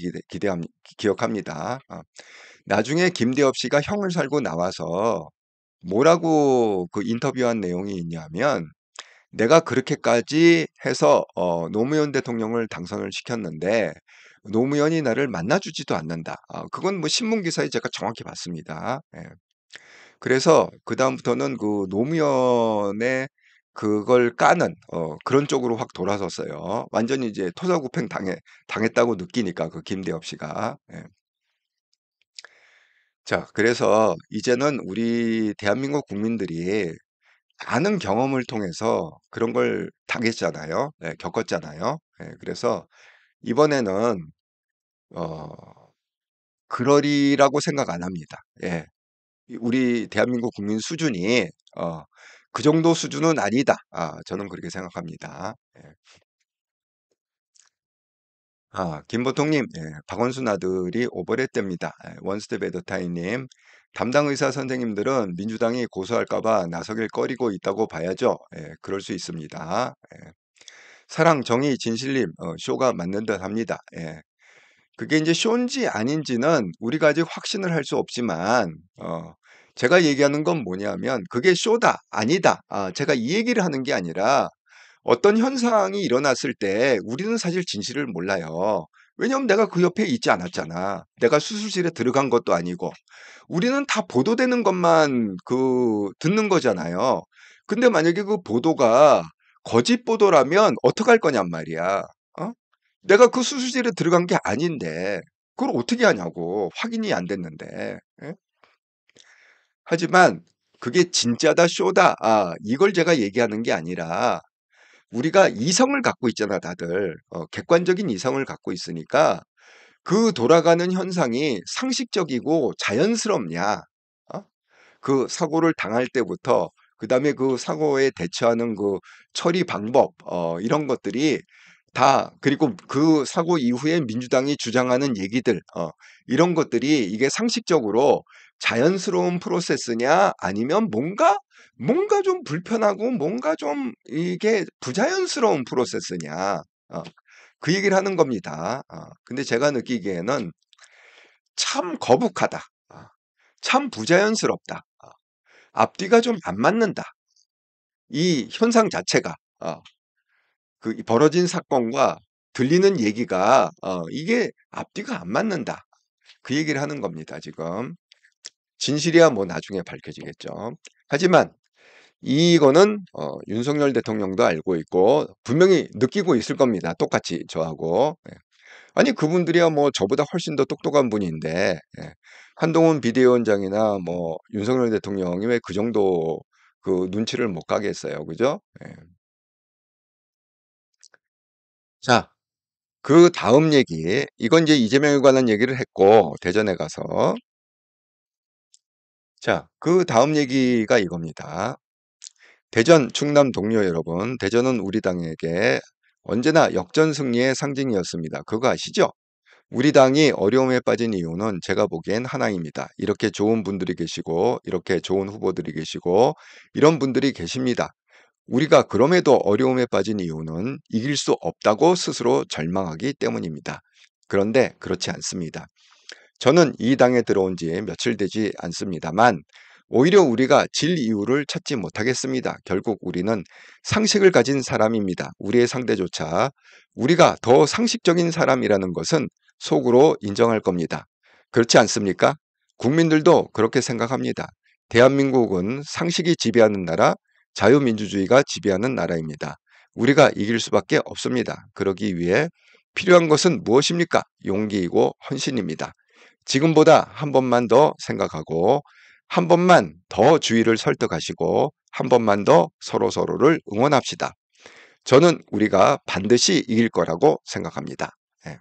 기억합니다. 나중에 김대엽 씨가 형을 살고 나와서 뭐라고 그 인터뷰한 내용이 있냐면 내가 그렇게까지 해서 노무현 대통령을 당선을 시켰는데 노무현이 나를 만나주지도 않는다. 그건 뭐 신문 기사에 제가 정확히 봤습니다. 예. 그래서 그다음부터는 그 노무현의 그걸 까는 그런 쪽으로 확 돌아섰어요. 완전히 이제 토사구팽 당했다고 느끼니까 그 김대엽 씨가. 예. 자, 그래서 이제는 우리 대한민국 국민들이 많은 경험을 통해서 그런 걸 당했잖아요. 겪었잖아요. 그래서 이번에는 어, 그러리라고 생각 안 합니다. 예. 우리 대한민국 국민 수준이 어, 그 정도 수준은 아니다. 저는 그렇게 생각합니다. 예. 김보통님, 박원순 아들이 오버랩됩니다. 원스텝 에더타임님, 담당 의사 선생님들은 민주당이 고소할까봐 나서길 꺼리고 있다고 봐야죠. 그럴 수 있습니다. 사랑, 정의, 진실님, 쇼가 맞는 듯 합니다. 그게 이제 쇼인지 아닌지는 우리가 아직 확신을 할 수 없지만, 제가 얘기하는 건 뭐냐면, 그게 쇼다, 아니다. 제가 이 얘기를 하는 게 아니라, 어떤 현상이 일어났을 때 우리는 사실 진실을 몰라요. 왜냐하면 내가 그 옆에 있지 않았잖아. 내가 수술실에 들어간 것도 아니고. 우리는 다 보도되는 것만 그 듣는 거잖아요. 근데 만약에 그 보도가 거짓 보도라면 어떡할 거냔 말이야. 어? 내가 그 수수질에 들어간 게 아닌데 그걸 어떻게 하냐고. 확인이 안 됐는데. 예? 하지만 그게 진짜다 쇼다. 이걸 제가 얘기하는 게 아니라 우리가 이성을 갖고 있잖아, 다들. 객관적인 이성을 갖고 있으니까 그 돌아가는 현상이 상식적이고 자연스럽냐? 어? 그 사고를 당할 때부터 그다음에 그 사고에 대처하는 그 처리 방법 이런 것들이 다 그리고 그 사고 이후에 민주당이 주장하는 얘기들 이런 것들이 이게 상식적으로 자연스러운 프로세스냐 아니면 뭔가 좀 불편하고 뭔가 좀 이게 부자연스러운 프로세스냐 그 얘기를 하는 겁니다. 근데 제가 느끼기에는 참 거북하다. 참 부자연스럽다. 앞뒤가 좀 안 맞는다. 이 현상 자체가 그 벌어진 사건과 들리는 얘기가 이게 앞뒤가 안 맞는다. 그 얘기를 하는 겁니다, 지금. 진실이야 뭐 나중에 밝혀지겠죠. 하지만 이거는 윤석열 대통령도 알고 있고 분명히 느끼고 있을 겁니다. 똑같이 저하고. 예. 아니 그분들이야 뭐 저보다 훨씬 더 똑똑한 분인데 예. 한동훈 비대위원장이나 뭐 윤석열 대통령이 왜 그 정도 그 눈치를 못 가겠어요. 그죠? 예. 자, 그 다음 얘기, 이건 이제 이재명에 관한 얘기를 했고, 대전에 가서. 자, 그 다음 얘기가 이겁니다. 대전, 충남 동료 여러분, 대전은 우리 당에게 언제나 역전승리의 상징이었습니다. 그거 아시죠? 우리 당이 어려움에 빠진 이유는 제가 보기엔 하나입니다. 이렇게 좋은 분들이 계시고, 이렇게 좋은 후보들이 계시고, 이런 분들이 계십니다. 우리가 그럼에도 어려움에 빠진 이유는 이길 수 없다고 스스로 절망하기 때문입니다. 그런데 그렇지 않습니다. 저는 이 당에 들어온 지 며칠 되지 않습니다만 오히려 우리가 질 이유를 찾지 못하겠습니다. 결국 우리는 상식을 가진 사람입니다. 우리의 상대조차 우리가 더 상식적인 사람이라는 것은 속으로 인정할 겁니다. 그렇지 않습니까? 국민들도 그렇게 생각합니다. 대한민국은 상식이 지배하는 나라, 자유민주주의가 지배하는 나라입니다. 우리가 이길 수밖에 없습니다. 그러기 위해 필요한 것은 무엇입니까? 용기이고 헌신입니다. 지금보다 한 번만 더 생각하고 한 번만 더 주위를 설득하시고 한 번만 더 서로서로를 응원합시다. 저는 우리가 반드시 이길 거라고 생각합니다. 예.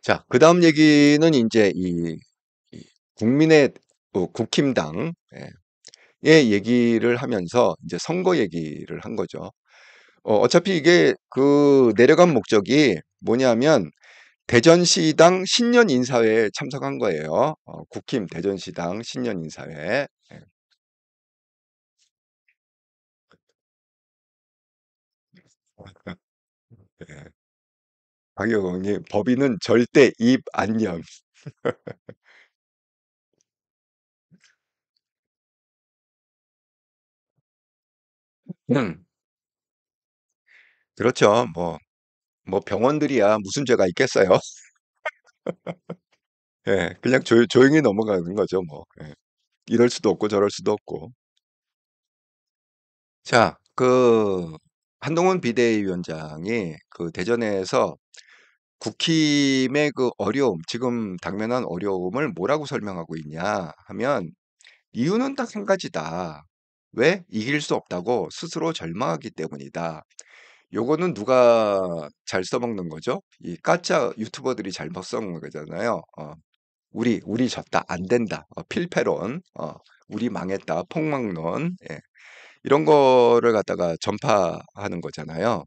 자, 그 다음 얘기는 이제 이 국민의 국힘당 의 얘기를 하면서 이제 선거 얘기를 한 거죠. 어차피 이게 그 내려간 목적이 뭐냐면 대전시당 신년 인사회에 참석한 거예요. 국힘 대전시당 신년 인사회. 예. 예. 박영호님, 법인은 절대 입 안 연. 음, 그렇죠. 뭐 병원들이야 무슨 죄가 있겠어요. 예, 그냥 조용히 넘어가는 거죠, 뭐. 예. 이럴 수도 없고 저럴 수도 없고. 자, 그 한동훈 비대위원장이 그 대전에서 국힘의 그 어려움, 지금 당면한 어려움을 뭐라고 설명하고 있냐 하면 이유는 딱 한 가지다. 왜? 이길 수 없다고 스스로 절망하기 때문이다. 요거는 누가 잘 써먹는 거죠? 이 까짜 유튜버들이 잘못 써먹는 거잖아요. 우리 졌다. 안 된다. 필패론. 우리 망했다. 폭망론. 예. 이런 거를 갖다가 전파하는 거잖아요.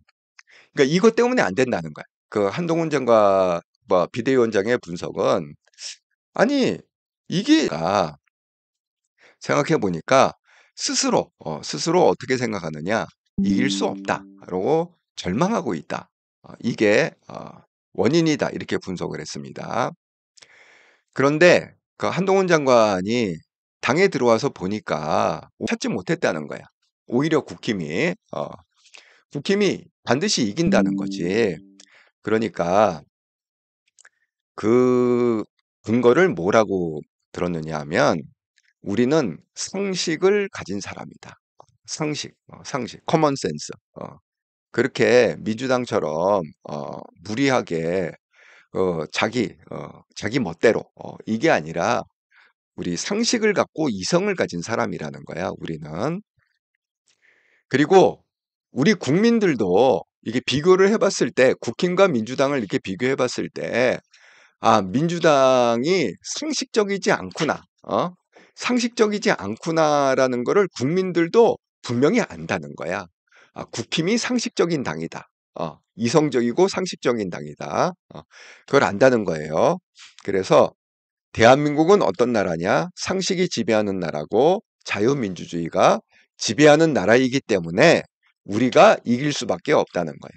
그러니까 이것 때문에 안 된다는 거야. 그 한동훈 장관 뭐 비대위원장의 분석은 아니 이게 생각해 보니까 스스로 어떻게 생각하느냐 이길 수 없다라고 절망하고 있다. 이게 원인이다 이렇게 분석을 했습니다. 그런데 그 한동훈 장관이 당에 들어와서 보니까 찾지 못했다는 거야. 오히려 국힘이 반드시 이긴다는 거지. 그러니까 그 근거를 뭐라고 들었느냐 하면 우리는 상식을 가진 사람이다. 상식, 상식, 커먼 센스. 그렇게 민주당처럼 무리하게 자기 멋대로 이게 아니라 우리 상식을 갖고 이성을 가진 사람이라는 거야, 우리는. 그리고 우리 국민들도 이게 비교를 해봤을 때, 국힘과 민주당을 이렇게 비교해봤을 때, 아, 민주당이 상식적이지 않구나, 상식적이지 않구나라는 거를 국민들도 분명히 안다는 거야. 아, 국힘이 상식적인 당이다. 이성적이고 상식적인 당이다. 그걸 안다는 거예요. 그래서 대한민국은 어떤 나라냐? 상식이 지배하는 나라고 자유민주주의가 지배하는 나라이기 때문에 우리가 이길 수밖에 없다는 거야.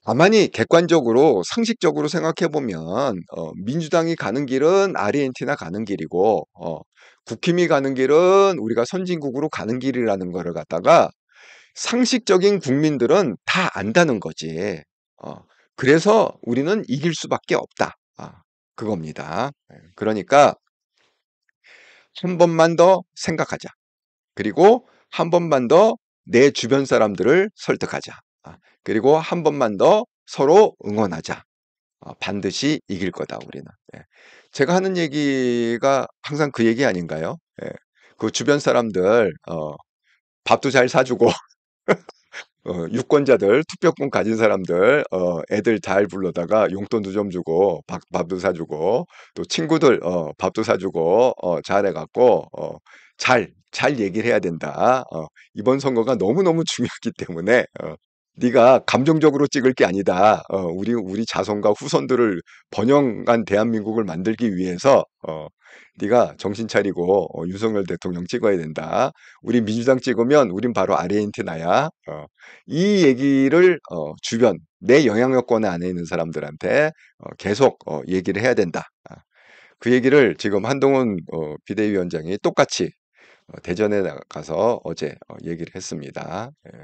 가만히 객관적으로 상식적으로 생각해 보면 민주당이 가는 길은 아르헨티나 가는 길이고 국힘이 가는 길은 우리가 선진국으로 가는 길이라는 거를 갖다가 상식적인 국민들은 다 안다는 거지. 어, 그래서 우리는 이길 수밖에 없다. 그겁니다. 그러니까 한 번만 더 생각하자. 그리고 한 번만 더 내 주변 사람들을 설득하자. 그리고 한 번만 더 서로 응원하자. 반드시 이길 거다, 우리는. 예. 제가 하는 얘기가 항상 그 얘기 아닌가요? 예. 그 주변 사람들, 밥도 잘 사주고, 유권자들, 투표권 가진 사람들, 애들 잘 불러다가 용돈도 좀 주고, 밥도 사주고, 또 친구들, 밥도 사주고, 잘해갖고, 잘 얘기를 해야 된다. 이번 선거가 너무너무 중요하기 때문에, 네가 감정적으로 찍을 게 아니다. 우리 자손과 후손들을 번영한 대한민국을 만들기 위해서, 네가 정신 차리고, 윤석열 대통령 찍어야 된다. 우리 민주당 찍으면 우린 바로 아르헨티나야. 이 얘기를 주변 내 영향력권 안에 있는 사람들한테 계속 얘기를 해야 된다. 그 얘기를 지금 한동훈 비대위원장이 똑같이 대전에 가서 어제 얘기를 했습니다. 예.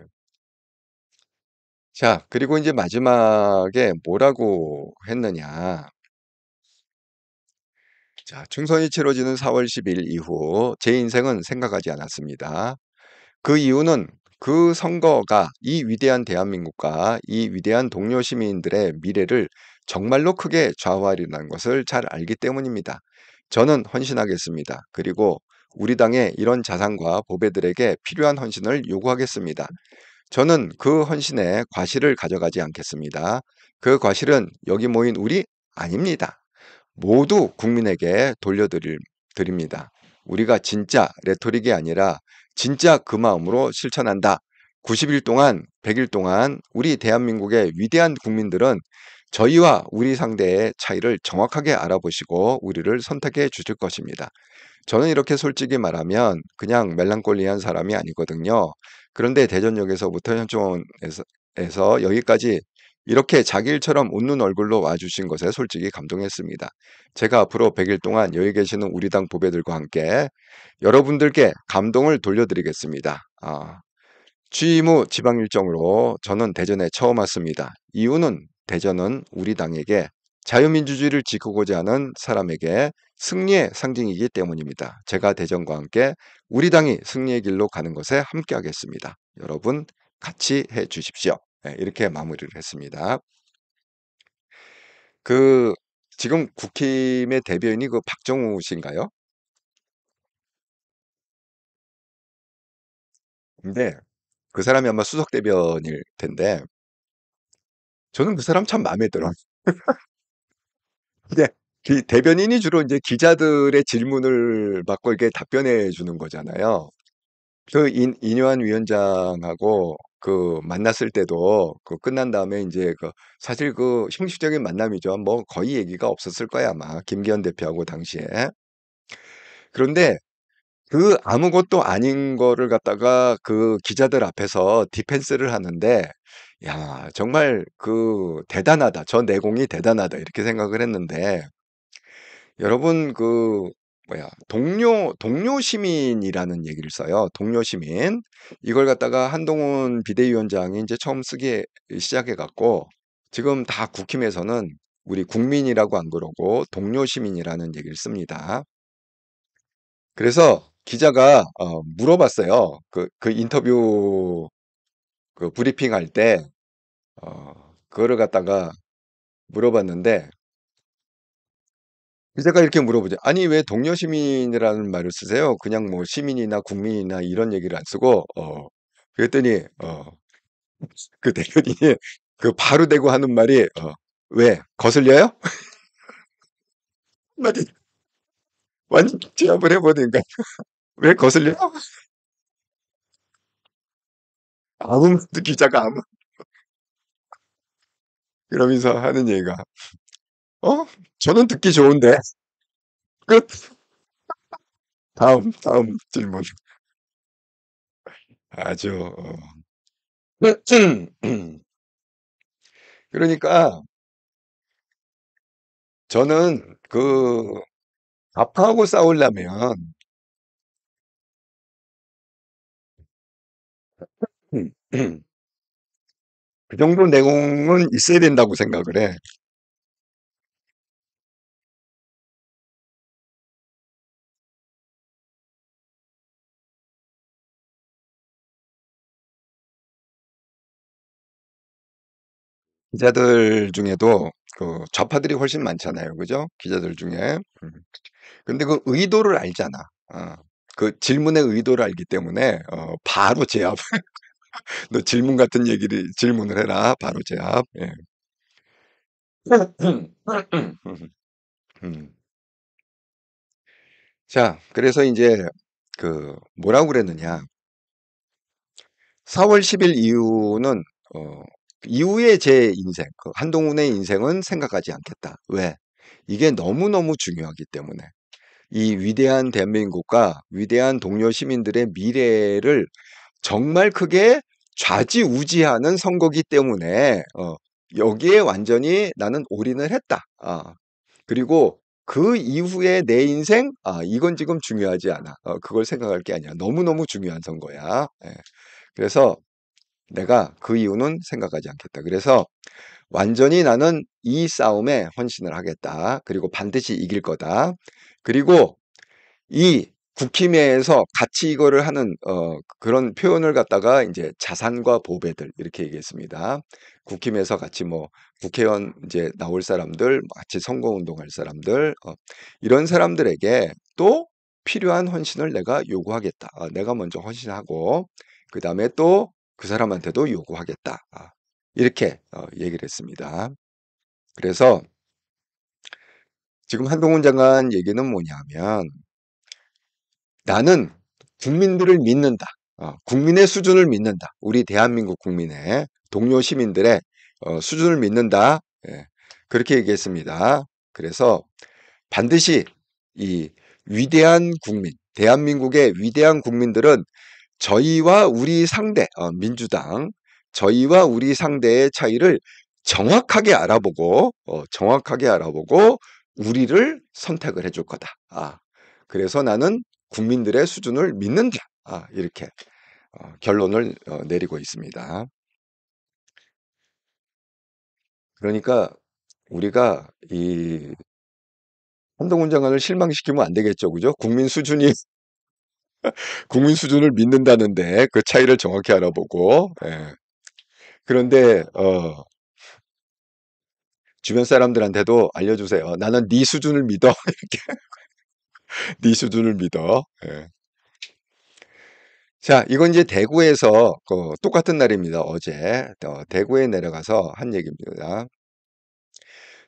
자, 그리고 이제 마지막에 뭐라고 했느냐. 자, 총선이 치러지는 4월 10일 이후 제 인생은 생각하지 않았습니다. 그 이유는 그 선거가 이 위대한 대한민국과 이 위대한 동료 시민들의 미래를 정말로 크게 좌우하리라는 것을 잘 알기 때문입니다. 저는 헌신하겠습니다. 그리고 우리 당의 이런 자산과 보배들에게 필요한 헌신을 요구하겠습니다. 저는 그 헌신의 과실을 가져가지 않겠습니다. 그 과실은 여기 모인 우리 아닙니다. 모두 국민에게 드립니다. 우리가 진짜 레토릭이 아니라 진짜 그 마음으로 실천한다. 90일 동안, 100일 동안 우리 대한민국의 위대한 국민들은 저희와 우리 상대의 차이를 정확하게 알아보시고 우리를 선택해 주실 것입니다. 저는 이렇게 솔직히 말하면 그냥 멜랑콜리한 사람이 아니거든요. 그런데 대전역에서부터 현충원에서 여기까지 이렇게 자기 일처럼 웃는 얼굴로 와주신 것에 솔직히 감동했습니다. 제가 앞으로 100일 동안 여기 계시는 우리 당 보배들과 함께 여러분들께 감동을 돌려드리겠습니다. 취임 후 지방 일정으로 저는 대전에 처음 왔습니다. 이유는 대전은 우리 당에게 자유민주주의를 지키고자 하는 사람에게 승리의 상징이기 때문입니다. 제가 대전과 함께 우리 당이 승리의 길로 가는 것에 함께 하겠습니다. 여러분 같이 해 주십시오. 네, 이렇게 마무리를 했습니다. 그 지금 국힘의 대변인이 그 박정우 씨인가요? 근데 그 사람이 아마 수석 대변일 텐데 저는 그 사람 참 마음에 들어. 근데 대변인이 주로 이제 기자들의 질문을 받고 이렇게 답변해 주는 거잖아요. 그 인요한 위원장하고 그 만났을 때도 그 끝난 다음에 이제 그 사실 그 형식적인 만남이죠. 뭐 거의 얘기가 없었을 거야 아마 김기현 대표하고 당시에. 그런데 그 아무것도 아닌 거를 갖다가 그 기자들 앞에서 디펜스를 하는데 야 정말 그 대단하다. 저 내공이 대단하다 이렇게 생각을 했는데 여러분 그 뭐야 동료 시민이라는 얘기를 써요. 동료 시민. 이걸 갖다가 한동훈 비대위원장이 이제 처음 쓰기 시작해 갖고 지금 다 국힘에서는 우리 국민이라고 안 그러고 동료 시민이라는 얘기를 씁니다. 그래서 기자가 물어봤어요. 그 인터뷰 그 브리핑 할 때, 그거를 갖다가 물어봤는데, 기자가 이렇게 물어보죠. 아니, 왜 동료 시민이라는 말을 쓰세요? 그냥 뭐 시민이나 국민이나 이런 얘기를 안 쓰고, 그랬더니, 그 대변인이 그 바로 대고 하는 말이, 왜? 거슬려요? 한마디 완전 제압을 해버리니까, 왜 거슬려요? 아무 말도 기자가 아무, 그러면서 하는 얘기가, 어? 저는 듣기 좋은데. 끝. 다음 질문. 아주, 그러니까 저는 그 좌파하고 싸우려면 그 정도 내공은 있어야 된다고 생각을 해. 기자들 중에도 그 좌파들이 훨씬 많잖아요. 그죠? 기자들 중에. 근데 그 의도를 알잖아. 어, 그 질문의 의도를 알기 때문에 바로 제압. 너 질문 같은 질문을 해라. 바로 제압. 예. 음. 자, 그래서 이제 그 뭐라고 그랬느냐. 4월 10일 이후는 어, 이후의 제 인생, 그 한동훈의 인생은 생각하지 않겠다. 왜? 이게 너무너무 중요하기 때문에. 이 위대한 대한민국과 위대한 동료 시민들의 미래를 정말 크게 좌지우지하는 선거기 때문에 여기에 완전히 나는 올인을 했다. 그리고 그 이후에 내 인생, 이건 지금 중요하지 않아. 그걸 생각할 게 아니야. 너무너무 중요한 선거야. 예. 그래서 내가 그 이유는 생각하지 않겠다. 그래서 완전히 나는 이 싸움에 헌신을 하겠다. 그리고 반드시 이길 거다. 그리고 이 국힘회에서 같이 이거를 하는 그런 표현을 갖다가 이제 자산과 보배들 이렇게 얘기했습니다. 국힘에서 같이 뭐 국회의원 이제 나올 사람들, 같이 선거운동할 사람들 이런 사람들에게 또 필요한 헌신을 내가 요구하겠다. 내가 먼저 헌신하고 그 다음에 또 그 사람한테도 요구하겠다. 이렇게 얘기를 했습니다. 그래서 지금 한동훈 장관 얘기는 뭐냐면 나는 국민들을 믿는다. 국민의 수준을 믿는다. 우리 대한민국 국민의 동료 시민들의 수준을 믿는다. 예, 그렇게 얘기했습니다. 그래서 반드시 이 위대한 국민, 대한민국의 위대한 국민들은 저희와 우리 상대, 민주당, 저희와 우리 상대의 차이를 정확하게 알아보고 우리를 선택을 해줄 거다. 그래서 나는 국민들의 수준을 믿는다. 이렇게 결론을 내리고 있습니다. 그러니까 우리가 이 한동훈 장관을 실망시키면 안 되겠죠, 그죠? 국민 수준을 믿는다는데 그 차이를 정확히 알아보고, 예. 그런데 주변 사람들한테도 알려주세요. 나는 네 수준을 믿어. 네 수준을 믿어. 예. 자, 이건 이제 대구에서 똑같은 날입니다. 어제 대구에 내려가서 한 얘기입니다.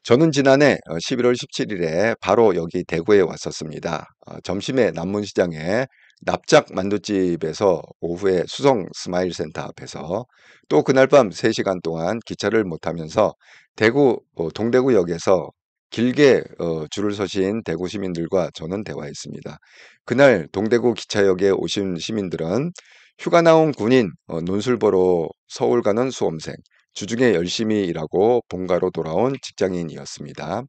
저는 지난해 11월 17일에 바로 여기 대구에 왔었습니다. 점심에 남문시장에 납작 만두집에서 오후에 수성 스마일 센터 앞에서 또 그날 밤 3시간 동안 기차를 못 타면서 대구 동대구역에서 길게 줄을 서신 대구 시민들과 저는 대화했습니다. 그날 동대구 기차역에 오신 시민들은 휴가 나온 군인, 논술 보러 서울 가는 수험생, 주중에 열심히 일하고 본가로 돌아온 직장인이었습니다.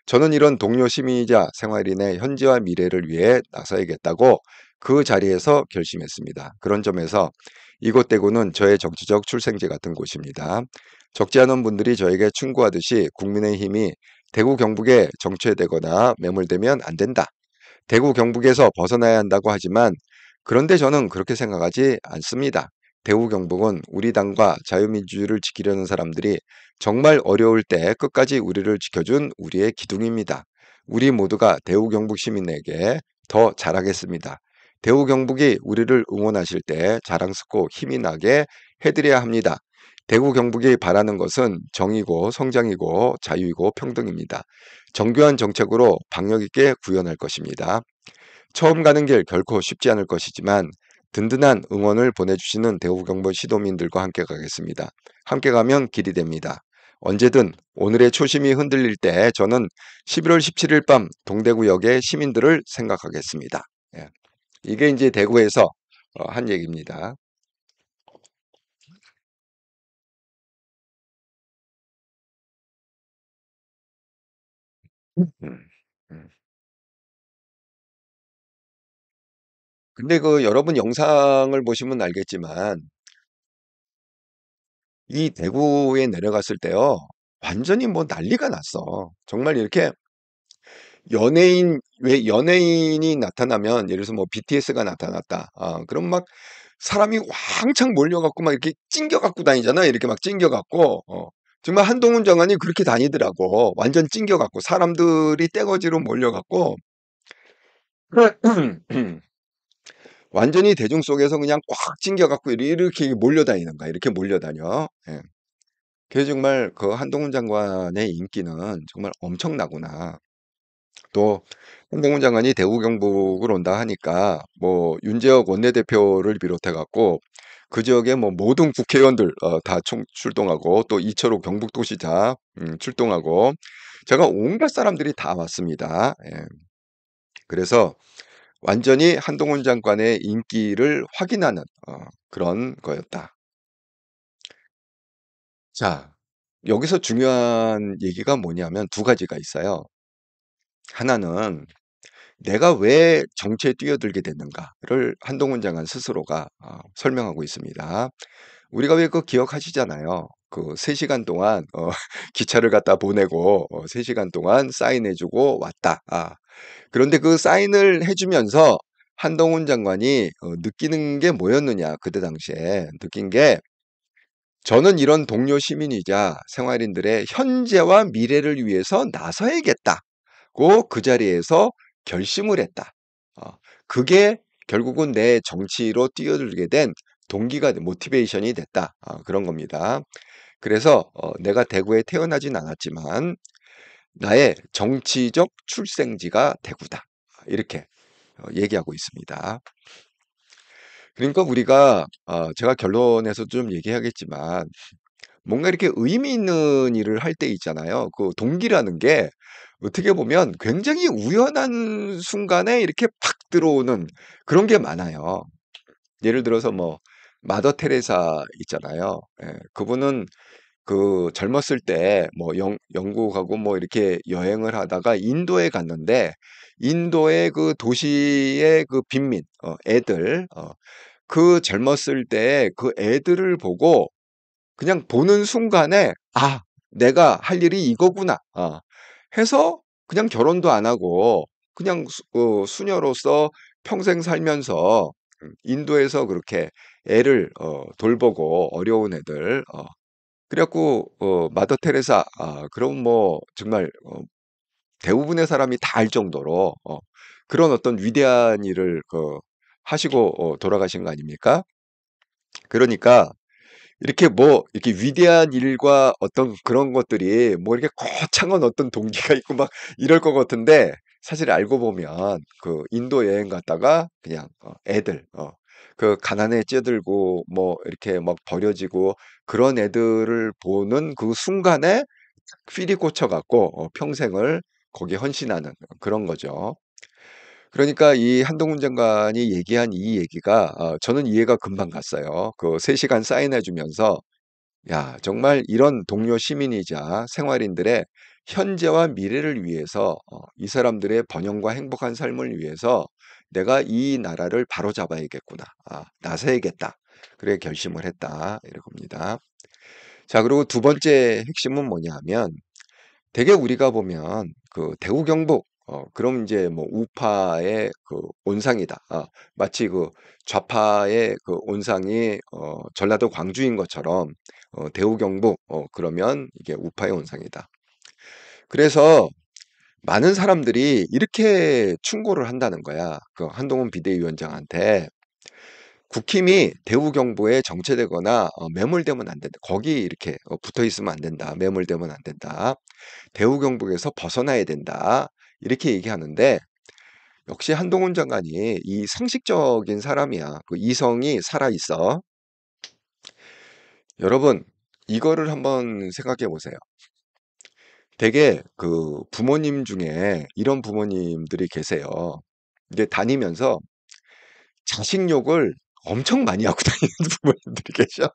저는 이런 동료 시민이자 생활인의 현재와 미래를 위해 나서야겠다고 그 자리에서 결심했습니다. 그런 점에서 이곳 대구는 저의 정치적 출생지 같은 곳입니다. 적지 않은 분들이 저에게 충고하듯이 국민의힘이 대구 경북에 정체되거나 매몰되면 안 된다. 대구 경북에서 벗어나야 한다고 하지만 그런데 저는 그렇게 생각하지 않습니다. 대구 경북은 우리 당과 자유민주주의를 지키려는 사람들이 정말 어려울 때 끝까지 우리를 지켜준 우리의 기둥입니다. 우리 모두가 대구 경북 시민에게 더 잘하겠습니다. 대구 경북이 우리를 응원하실 때 자랑스럽고 힘이 나게 해드려야 합니다. 대구 경북이 바라는 것은 정의고 성장이고 자유이고 평등입니다. 정교한 정책으로 방역 있게 구현할 것입니다. 처음 가는 길 결코 쉽지 않을 것이지만 든든한 응원을 보내주시는 대구 경북 시도민들과 함께 가겠습니다. 함께 가면 길이 됩니다. 언제든 오늘의 초심이 흔들릴 때 저는 11월 17일 밤 동대구역의 시민들을 생각하겠습니다. 예. 이게 이제 대구에서 한 얘기입니다. 음, 음. 근데 그 여러분 영상을 보시면 알겠지만 이 대구에 내려갔을 때요. 완전히 뭐 난리가 났어. 정말 이렇게 왜 연예인이 나타나면 예를 들어서 뭐 BTS가 나타났다. 그럼 막 사람이 왕창 몰려갖고 막 이렇게 찡겨갖고 다니잖아. 이렇게 막 찡겨갖고. 정말 한동훈 장관이 그렇게 다니더라고. 완전 찡겨갖고 사람들이 떼거지로 몰려갖고 완전히 대중 속에서 그냥 꽉 찡겨갖고 이렇게 몰려다니는 거야. 이렇게 몰려다녀. 예. 그게 정말 그 한동훈 장관의 인기는 정말 엄청나구나. 또 한동훈 장관이 대구 경북을 온다 하니까 뭐 윤재혁 원내대표를 비롯해 갖고 그 지역의 뭐 모든 국회의원들 다 출동하고 또 이철우 경북도시장 출동하고 제가 온갖 사람들이 다 왔습니다. 예. 그래서 완전히 한동훈 장관의 인기를 확인하는 그런 거였다. 자, 여기서 중요한 얘기가 뭐냐면 두 가지가 있어요. 하나는 내가 왜 정치에 뛰어들게 됐는가를 한동훈 장관 스스로가 설명하고 있습니다. 우리가 왜 그 기억하시잖아요. 그 3시간 동안 기차를 갖다 보내고 3시간 동안 사인해주고 왔다. 그런데 그 사인을 해주면서 한동훈 장관이 느끼는 게 뭐였느냐 그때 당시에 느낀 게 저는 이런 동료 시민이자 생활인들의 현재와 미래를 위해서 나서야겠다. 그 자리에서 결심을 했다. 어, 그게 결국은 내 정치로 뛰어들게 된 동기가 모티베이션이 됐다. 그런 겁니다. 그래서 내가 대구에 태어나진 않았지만 나의 정치적 출생지가 대구다. 이렇게 얘기하고 있습니다. 그러니까 우리가 제가 결론에서 좀 얘기하겠지만 뭔가 이렇게 의미 있는 일을 할 때 있잖아요. 그 동기라는 게 어떻게 보면 굉장히 우연한 순간에 이렇게 팍 들어오는 그런 게 많아요. 예를 들어서 뭐 마더 테레사 있잖아요. 예, 그분은 그 젊었을 때 뭐 영국하고 뭐 이렇게 여행을 하다가 인도에 갔는데 인도의 그 도시의 그 빈민, 애들, 그 젊었을 때 그 애들을 보고 그냥 보는 순간에 '아 내가 할 일이 이거구나.' 해서 그냥 결혼도 안 하고 그냥 수녀로서 평생 살면서 인도에서 그렇게 애를 돌보고 어려운 애들 그래 갖고 마더 테레사 그럼 뭐 정말 대부분의 사람이 다 알 정도로 그런 어떤 위대한 일을 하시고 돌아가신 거 아닙니까? 그러니까 이렇게 뭐 이렇게 위대한 일과 어떤 그런 것들이 뭐 이렇게 거창한 어떤 동기가 있고 막 이럴 것 같은데 사실 알고 보면 그 인도 여행 갔다가 그냥 애들 그 가난에 찌들고 뭐 이렇게 막 버려지고 그런 애들을 보는 그 순간에 필이 꽂혀 갖고 평생을 거기에 헌신하는 그런 거죠. 그러니까 이 한동훈 장관이 얘기한 이 얘기가 저는 이해가 금방 갔어요. 그 3시간 사인해 주면서 야, 정말 이런 동료 시민이자 생활인들의 현재와 미래를 위해서 이 사람들의 번영과 행복한 삶을 위해서 내가 이 나라를 바로잡아야겠구나. 나서야겠다. 그래 결심을 했다. 이겁니다. 자, 그리고 두 번째 핵심은 뭐냐 하면 대개 우리가 보면 그 대구 경북 그럼 이제 뭐 우파의 그 온상이다. 마치 그 좌파의 그 온상이 전라도 광주인 것처럼 대우 경북 그러면 이게 우파의 온상이다. 그래서 많은 사람들이 이렇게 충고를 한다는 거야. 그 한동훈 비대위원장한테 국힘이 대우 경북에 정체되거나 매몰되면 안 된다. 거기 이렇게 붙어 있으면 안 된다. 매몰되면 안 된다. 대우 경북에서 벗어나야 된다. 이렇게 얘기하는데 역시 한동훈 장관이 이 상식적인 사람이야. 그 이성이 살아 있어. 여러분, 이거를 한번 생각해 보세요. 되게 그 부모님 중에 이런 부모님들이 계세요. 이게 다니면서 자식 욕을 엄청 많이 하고 다니는 부모님들이 계셔.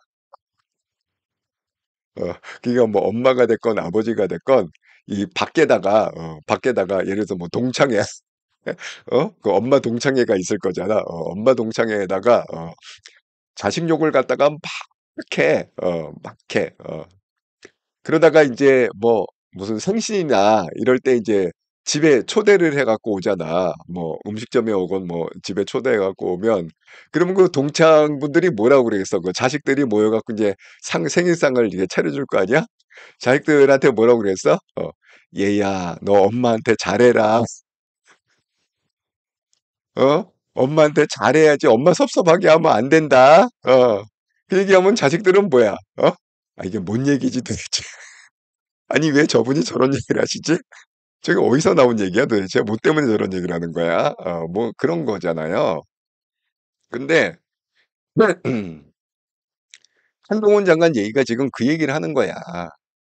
그러니까 뭐 엄마가 됐건 아버지가 됐건 이 밖에다가 예를 들어서 뭐 동창회 그 엄마 동창회가 있을 거잖아. 엄마 동창회에다가 자식 욕을 갖다가 막 해. 막 해. 그러다가 이제 뭐 무슨 생신이나 이럴 때 이제 집에 초대를 해 갖고 오잖아. 뭐 음식점에 오건 뭐 집에 초대해 갖고 오면 그러면 그 동창분들이 뭐라고 그러겠어. 그 자식들이 모여 갖고 이제 생일상을 이렇게 차려줄 거 아니야? 자식들한테 뭐라고 그랬어? 얘야, 너 엄마한테 잘해라. 엄마한테 잘해야지. 엄마 섭섭하게 하면 안 된다. 그 얘기하면 자식들은 뭐야? 이게 뭔 얘기지 도대체? 아니, 왜 저분이 저런 얘기를 하시지? 저게 어디서 나온 얘기야 도대체? 뭐 때문에 저런 얘기를 하는 거야? 뭐 그런 거잖아요. 근데 한동훈 장관 얘기가 지금 그 얘기를 하는 거야.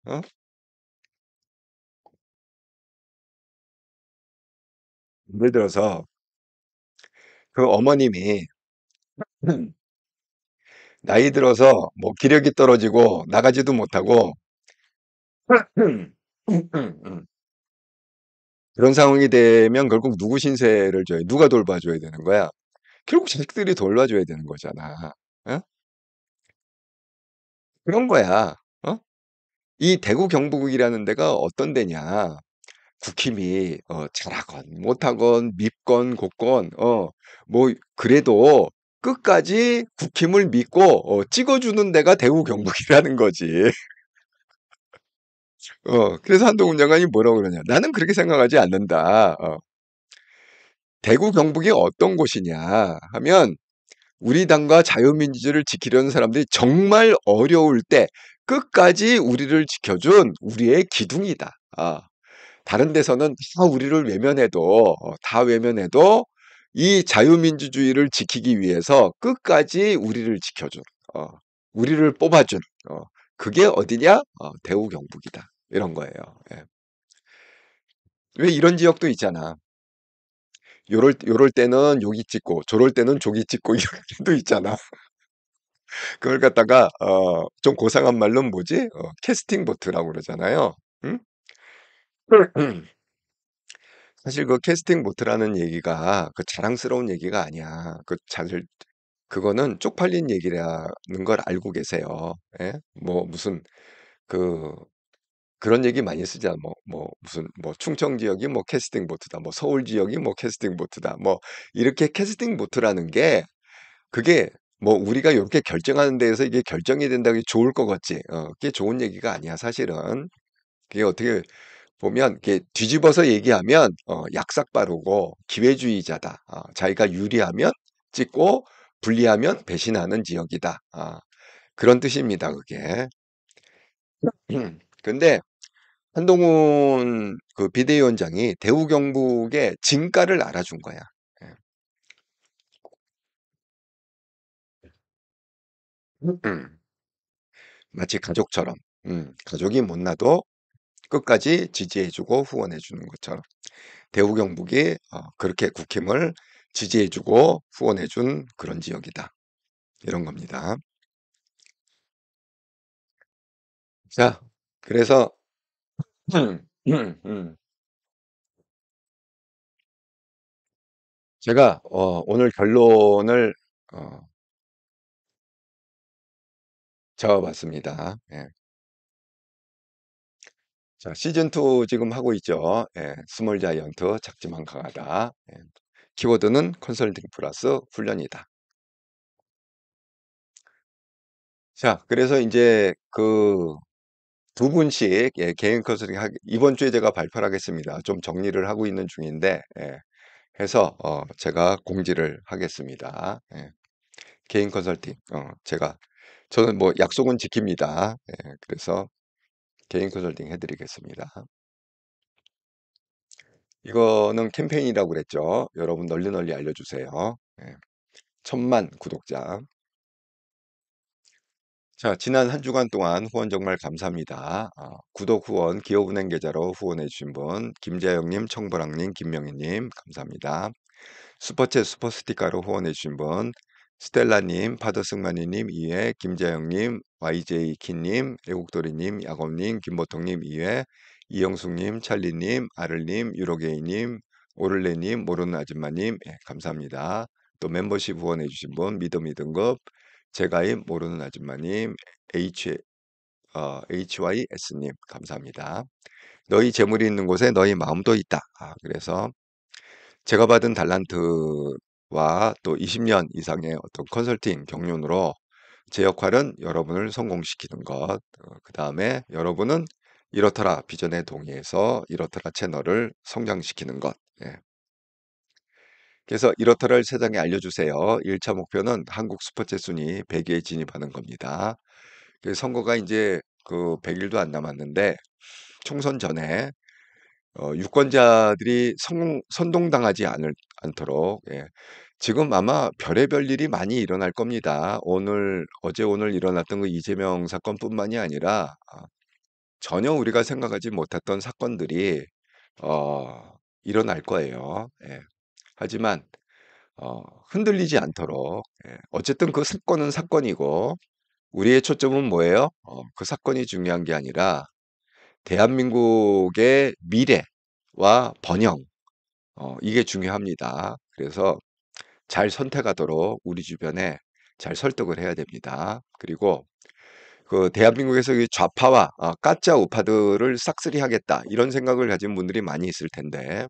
어? 예를 들어서 그 어머님이 나이 들어서 뭐 기력이 떨어지고 나가지도 못하고 그런 상황이 되면 결국 누구 신세를 져요? 누가 돌봐줘야 되는 거야? 결국 자식들이 돌봐줘야 되는 거잖아. 어? 그런 거야. 어? 이 대구 경북이라는 데가 어떤 데냐? 국힘이 잘하건 못하건 밉건 곱건 뭐 그래도 끝까지 국힘을 믿고 찍어주는 데가 대구 경북이라는 거지. 그래서 한동훈 장관이 뭐라고 그러냐? 나는 그렇게 생각하지 않는다. 대구 경북이 어떤 곳이냐 하면 우리 당과 자유민주주의를 지키려는 사람들이 정말 어려울 때 끝까지 우리를 지켜준 우리의 기둥이다. 다른 데서는 다 우리를 외면해도 다 외면해도 이 자유민주주의를 지키기 위해서 끝까지 우리를 지켜준 어, 우리를 뽑아준 그게 어디냐? 대우 경북이다. 이런 거예요. 예. 왜 이런 지역도 있잖아. 요럴 때는 여기 찍고 저럴 때는 저기 찍고 이런 데도 있잖아. 그걸 갖다가 좀 고상한 말로는 뭐지? 캐스팅 보트라고 그러잖아요. 응? 사실 그 캐스팅 보트라는 얘기가 그 자랑스러운 얘기가 아니야. 그거는 쪽팔린 얘기라는 걸 알고 계세요. 예? 뭐 무슨 그 그런 얘기 많이 쓰잖아. 뭐 무슨 뭐 충청 지역이 뭐 캐스팅 보트다. 뭐 서울 지역이 뭐 캐스팅 보트다. 뭐 이렇게 캐스팅 보트라는 게 그게 뭐 우리가 이렇게 결정하는 데에서 이게 결정이 된다고 좋을 것 같지. 그게 좋은 얘기가 아니야, 사실은. 그게 어떻게 보면 이게 뒤집어서 얘기하면 약삭빠르고 기회주의자다. 자기가 유리하면 찍고 불리하면 배신하는 지역이다. 그런 뜻입니다, 그게. 근데 한동훈 그 비대위원장이 대우 경북의 진가를 알아준 거야. 예. 음, 마치 가족처럼. 가족이 못나도 끝까지 지지해주고 후원해주는 것처럼 대우 경북이 그렇게 국힘을 지지해주고 후원해준 그런 지역이다. 이런 겁니다. 자, 그래서 제가 오늘 결론을 어, 적어봤습니다. 예. 자, 시즌2 지금 하고 있죠. 예, 스몰 자이언트, 작지만 강하다. 예, 키워드는 컨설팅 플러스 훈련이다. 자, 그래서 이제 그 두 분씩 예, 개인 컨설팅 이번 주에 제가 발표를 하겠습니다. 좀 정리를 하고 있는 중인데, 예, 해서 제가 공지를 하겠습니다. 예, 개인 컨설팅, 저는 뭐 약속은 지킵니다. 예, 그래서 개인 컨설팅 해드리겠습니다. 이거는 캠페인이라고 그랬죠. 여러분 널리 널리 알려주세요. 예, 1000만 구독자. 자, 지난 한 주간 동안 후원 정말 감사합니다. 구독 후원 기업은행 계좌로 후원해 주신 분 김재영님, 청보랑님, 김명희님 감사합니다. 슈퍼챗 슈퍼스티커로 후원해 주신 분 스텔라님, 파더승만이님, 이회, 김재영님, YJ키님, 애국도리님, 야곱님, 김보통님, 이회, 이영숙님, 찰리님, 아를님, 유로게이님, 오를레님, 모르는 아줌마님 감사합니다. 또 멤버십 후원해 주신 분 믿음급 제가임 모르는 아줌마님, HYS님 감사합니다. 너희 재물이 있는 곳에 너희 마음도 있다. 그래서 제가 받은 달란트와 또 20년 이상의 어떤 컨설팅 경륜으로 제 역할은 여러분을 성공시키는 것, 그 다음에 여러분은 이렇더라 비전에 동의해서 이렇더라 채널을 성장시키는 것. 예. 그래서 이렇더라를 세상에 알려주세요. 1차 목표는 한국 슈퍼챗 순위 100위에 진입하는 겁니다. 선거가 이제 그 100일도 안 남았는데 총선 전에 유권자들이 선동당하지 않도록 예. 지금 아마 별의별 일이 많이 일어날 겁니다. 어제 오늘 일어났던 그 이재명 사건뿐만이 아니라 전혀 우리가 생각하지 못했던 사건들이 일어날 거예요. 예. 하지만 흔들리지 않도록 어쨌든 그 사건은 사건이고 우리의 초점은 뭐예요? 그 사건이 중요한 게 아니라 대한민국의 미래와 번영, 이게 중요합니다. 그래서 잘 선택하도록 우리 주변에 잘 설득을 해야 됩니다. 그리고 그 대한민국에서 이 좌파와 가짜 우파들을 싹쓸이하겠다 이런 생각을 가진 분들이 많이 있을 텐데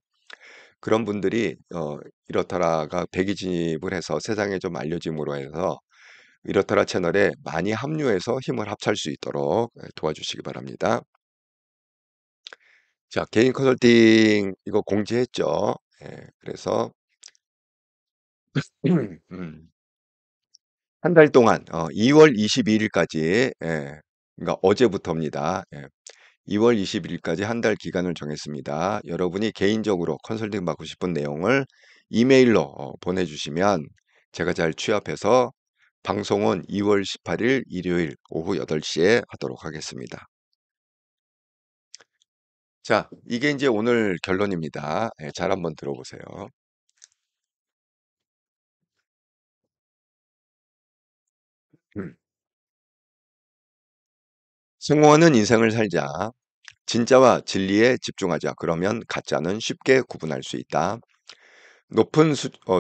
그런 분들이 이렇더라가 백의 진입을 해서 세상에 좀 알려짐으로 해서 이렇더라 채널에 많이 합류해서 힘을 합칠 수 있도록 도와주시기 바랍니다. 자, 개인 컨설팅 이거 공지했죠. 예, 그래서 한 달 동안 2월 22일까지 그러니까 어제부터입니다. 2월 21일까지 한 달 기간을 정했습니다. 여러분이 개인적으로 컨설팅 받고 싶은 내용을 이메일로 보내주시면 제가 잘 취합해서 방송은 2월 18일 일요일 오후 8시에 하도록 하겠습니다. 자, 이게 이제 오늘 결론입니다. 잘 한번 들어보세요. 음. 승호는 인생을 살자. 진짜와 진리에 집중하자. 그러면 가짜는 쉽게 구분할 수 있다.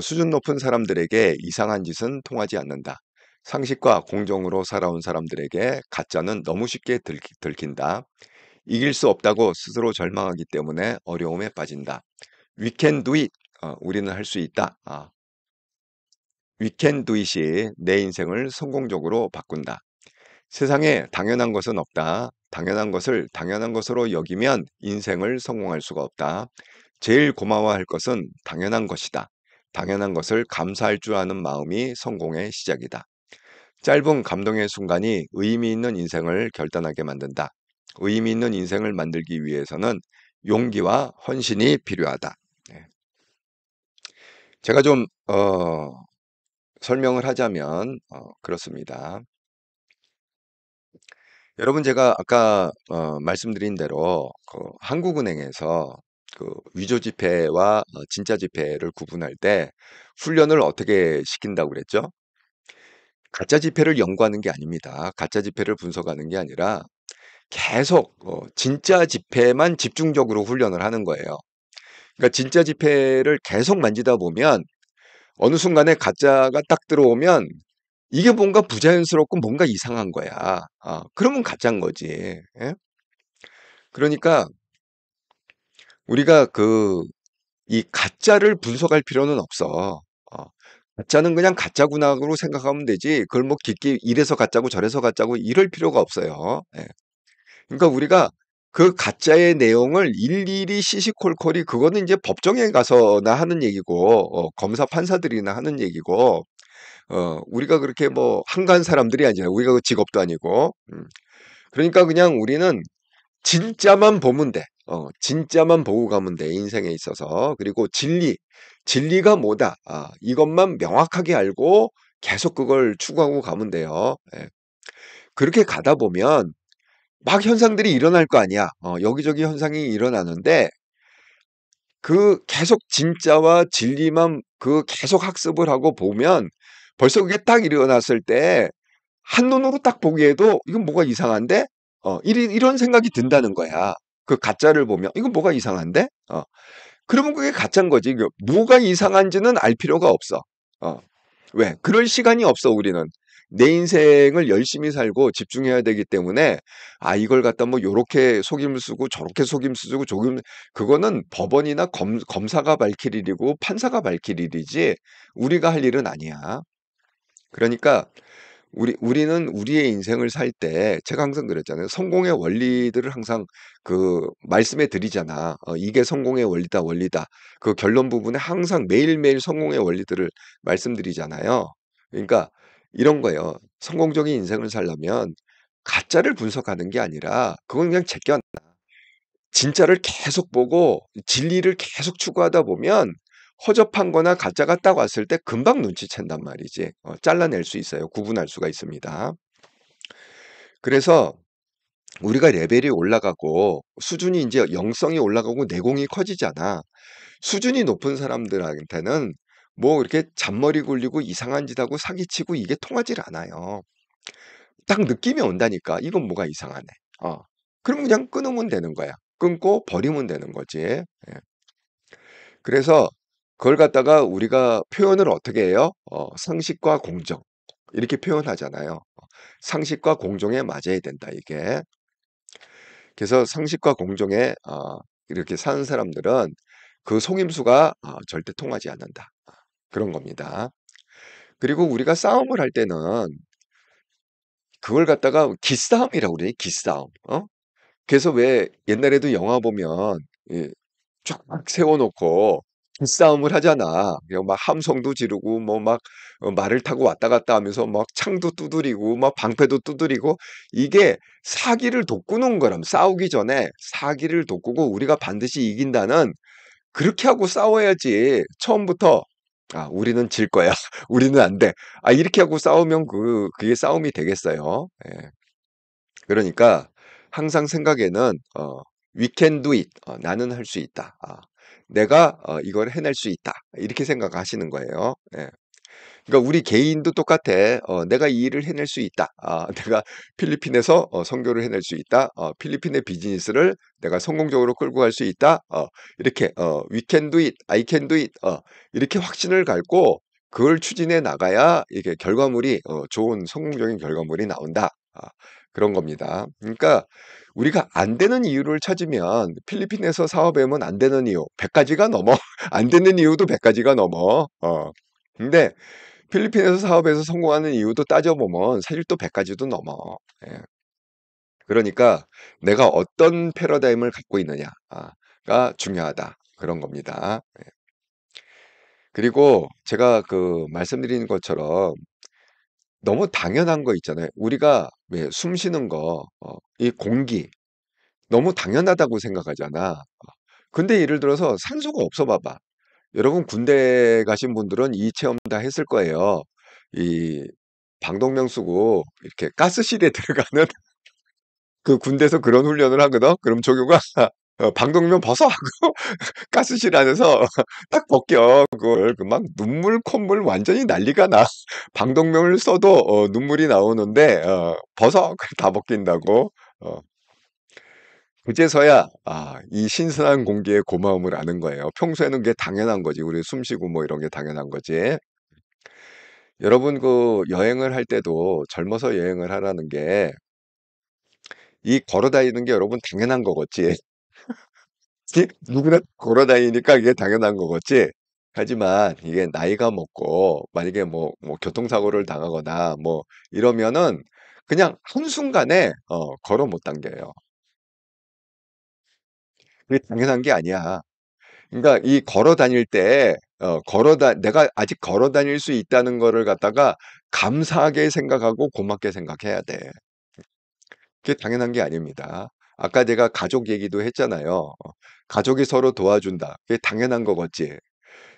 수준 높은 사람들에게 이상한 짓은 통하지 않는다. 상식과 공정으로 살아온 사람들에게 가짜는 너무 쉽게 들킨다. 이길 수 없다고 스스로 절망하기 때문에 어려움에 빠진다. We can do it. 우리는 할 수 있다. We can do it이 내 인생을 성공적으로 바꾼다. 세상에 당연한 것은 없다. 당연한 것을 당연한 것으로 여기면 인생을 성공할 수가 없다. 제일 고마워할 것은 당연한 것이다. 당연한 것을 감사할 줄 아는 마음이 성공의 시작이다. 짧은 감동의 순간이 의미 있는 인생을 결단하게 만든다. 의미 있는 인생을 만들기 위해서는 용기와 헌신이 필요하다. 네. 제가 좀 설명을 하자면 그렇습니다. 여러분 제가 아까 말씀드린 대로 그 한국은행에서 그 위조 지폐와 진짜 지폐를 구분할 때 훈련을 어떻게 시킨다고 그랬죠? 가짜 지폐를 연구하는 게 아닙니다. 가짜 지폐를 분석하는 게 아니라 계속 진짜 지폐만 집중적으로 훈련을 하는 거예요. 그러니까 진짜 지폐를 계속 만지다 보면 어느 순간에 가짜가 딱 들어오면 이게 뭔가 부자연스럽고 뭔가 이상한 거야. 그러면 가짜인 거지. 예? 그러니까 우리가 이 가짜를 분석할 필요는 없어. 가짜는 그냥 가짜구나로 생각하면 되지. 그걸 뭐 깊게 이래서 가짜고 저래서 가짜고 이럴 필요가 없어요. 예. 그러니까 우리가 그 가짜의 내용을 일일이 시시콜콜이 그거는 이제 법정에 가서나 하는 얘기고 검사 판사들이나 하는 얘기고 우리가 그렇게 뭐 한가한 사람들이 아니잖아요. 우리가 그 직업도 아니고. 그러니까 그냥 우리는 진짜만 보면 돼. 진짜만 보고 가면 돼, 인생에 있어서. 그리고 진리가 뭐다. 이것만 명확하게 알고 계속 그걸 추구하고 가면 돼요. 예. 그렇게 가다 보면 막 현상들이 일어날 거 아니야. 여기저기 현상이 일어나는데 계속 진짜와 진리만 계속 학습을 하고 보면 벌써 그게 딱 일어났을 때 한눈으로 딱 보기에도 '이건 뭐가 이상한데?' 이런 생각이 든다는 거야. 그 가짜를 보면 '이건 뭐가 이상한데?' 그러면 그게 가짜인 거지. 뭐가 이상한지는 알 필요가 없어. 어. 왜? 그럴 시간이 없어 우리는. 내 인생을 열심히 살고 집중해야 되기 때문에 이걸 갖다 뭐 요렇게 속임을 쓰고 저렇게 속임을 쓰고 그거는 법원이나 검사가 밝힐 일이고 판사가 밝힐 일이지 우리가 할 일은 아니야. 그러니까 우리는 우리의 인생을 살 때 제가 항상 그랬잖아요. 성공의 원리들을 항상 말씀해 드리잖아. 이게 성공의 원리다, 원리다. 그 결론 부분에 항상 매일매일 성공의 원리들을 말씀드리잖아요. 그러니까 이런 거예요. 성공적인 인생을 살려면 가짜를 분석하는 게 아니라 그건 그냥 제껴 진짜를 계속 보고 진리를 계속 추구하다 보면 허접한 거나 가짜가 딱 왔을 때 금방 눈치챈단 말이지. 잘라낼 수 있어요. 구분할 수가 있습니다. 그래서 우리가 레벨이 올라가고 수준이 이제 영성이 올라가고 내공이 커지잖아. 수준이 높은 사람들한테는 뭐 이렇게 잔머리 굴리고 이상한 짓 하고 사기치고 이게 통하질 않아요. 딱 느낌이 온다니까. 이건 뭐가 이상하네. 어. 그럼 그냥 끊으면 되는 거야. 끊고 버리면 되는 거지. 예. 그래서 그걸 갖다가 우리가 표현을 어떻게 해요? 상식과 공정. 이렇게 표현하잖아요. 상식과 공정에 맞아야 된다, 이게. 그래서 상식과 공정에 이렇게 사는 사람들은 그 속임수가 절대 통하지 않는다. 그런 겁니다. 그리고 우리가 싸움을 할 때는 그걸 갖다가 기싸움이라고 그래, 기싸움. 그래서 왜 옛날에도 영화 보면 예, 쫙 세워놓고 기싸움을 하잖아. 그냥 막 함성도 지르고 뭐 막 말을 타고 왔다 갔다 하면서 막 창도 두드리고 막 방패도 두드리고 이게 사기를 돋구는 거람. 싸우기 전에 사기를 돋구고 우리가 반드시 이긴다는 그렇게 하고 싸워야지. 처음부터 우리는 질 거야. 우리는 안 돼. 이렇게 하고 싸우면 그게 싸움이 되겠어요. 예. 그러니까 항상 생각에는 "We can do it." 나는 할 수 있다. 내가 이걸 해낼 수 있다. 이렇게 생각하시는 거예요. 예. 그러니까 우리 개인도 똑같아. 내가 이 일을 해낼 수 있다. 내가 필리핀에서 선교를 해낼 수 있다. 필리핀의 비즈니스를 내가 성공적으로 끌고 갈 수 있다. 이렇게 "We can do it. I can do it." 이렇게 확신을 갖고 그걸 추진해 나가야 이게 결과물이 좋은 성공적인 결과물이 나온다. 그런 겁니다. 그러니까 우리가 안 되는 이유를 찾으면 필리핀에서 사업하면 안 되는 이유 100 가지가 넘어. 안 되는 이유도 100 가지가 넘어. 근데 필리핀에서 사업에서 성공하는 이유도 따져보면 사실 또 100 가지도 넘어. 예. 그러니까 내가 어떤 패러다임을 갖고 있느냐가 중요하다. 그런 겁니다. 예. 그리고 제가 말씀드린 것처럼 너무 당연한 거 있잖아요. 우리가 왜 숨 쉬는 거, 이 공기 너무 당연하다고 생각하잖아. 근데 예를 들어서 산소가 없어 봐봐. 여러분 군대 가신 분들은 이 체험 다 했을 거예요. 이 방독면 쓰고 이렇게 가스실에 들어가는 군대에서 그런 훈련을 하거든. 그럼 조교가 "방독면 벗어." 하고 가스실 안에서 딱 벗겨. 그걸 막 눈물 콧물 완전히 난리가 나. 방독면을 써도 눈물이 나오는데 "벗어." 그래 다 벗긴다고. 어 그제서야 이 신선한 공기의 고마움을 아는 거예요. 평소에는 그게 당연한 거지. 우리 숨 쉬고 뭐 이런 게 당연한 거지. 여러분 여행을 할 때도 젊어서 여행을 하라는 게 이 걸어 다니는 게 여러분 당연한 거겠지. 누구나 걸어 다니니까 이게 당연한 거겠지. 하지만 이게 나이가 먹고 만약에 뭐 교통사고를 당하거나 뭐 이러면은 그냥 한순간에 걸어 못 당겨요. 그게 당연한 게 아니야. 그러니까 이 걸어 다닐 때 내가 아직 걸어 다닐 수 있다는 거를 갖다가 감사하게 생각하고 고맙게 생각해야 돼. 그게 당연한 게 아닙니다. 아까 제가 가족 얘기도 했잖아요. 가족이 서로 도와준다. 그게 당연한 거겠지.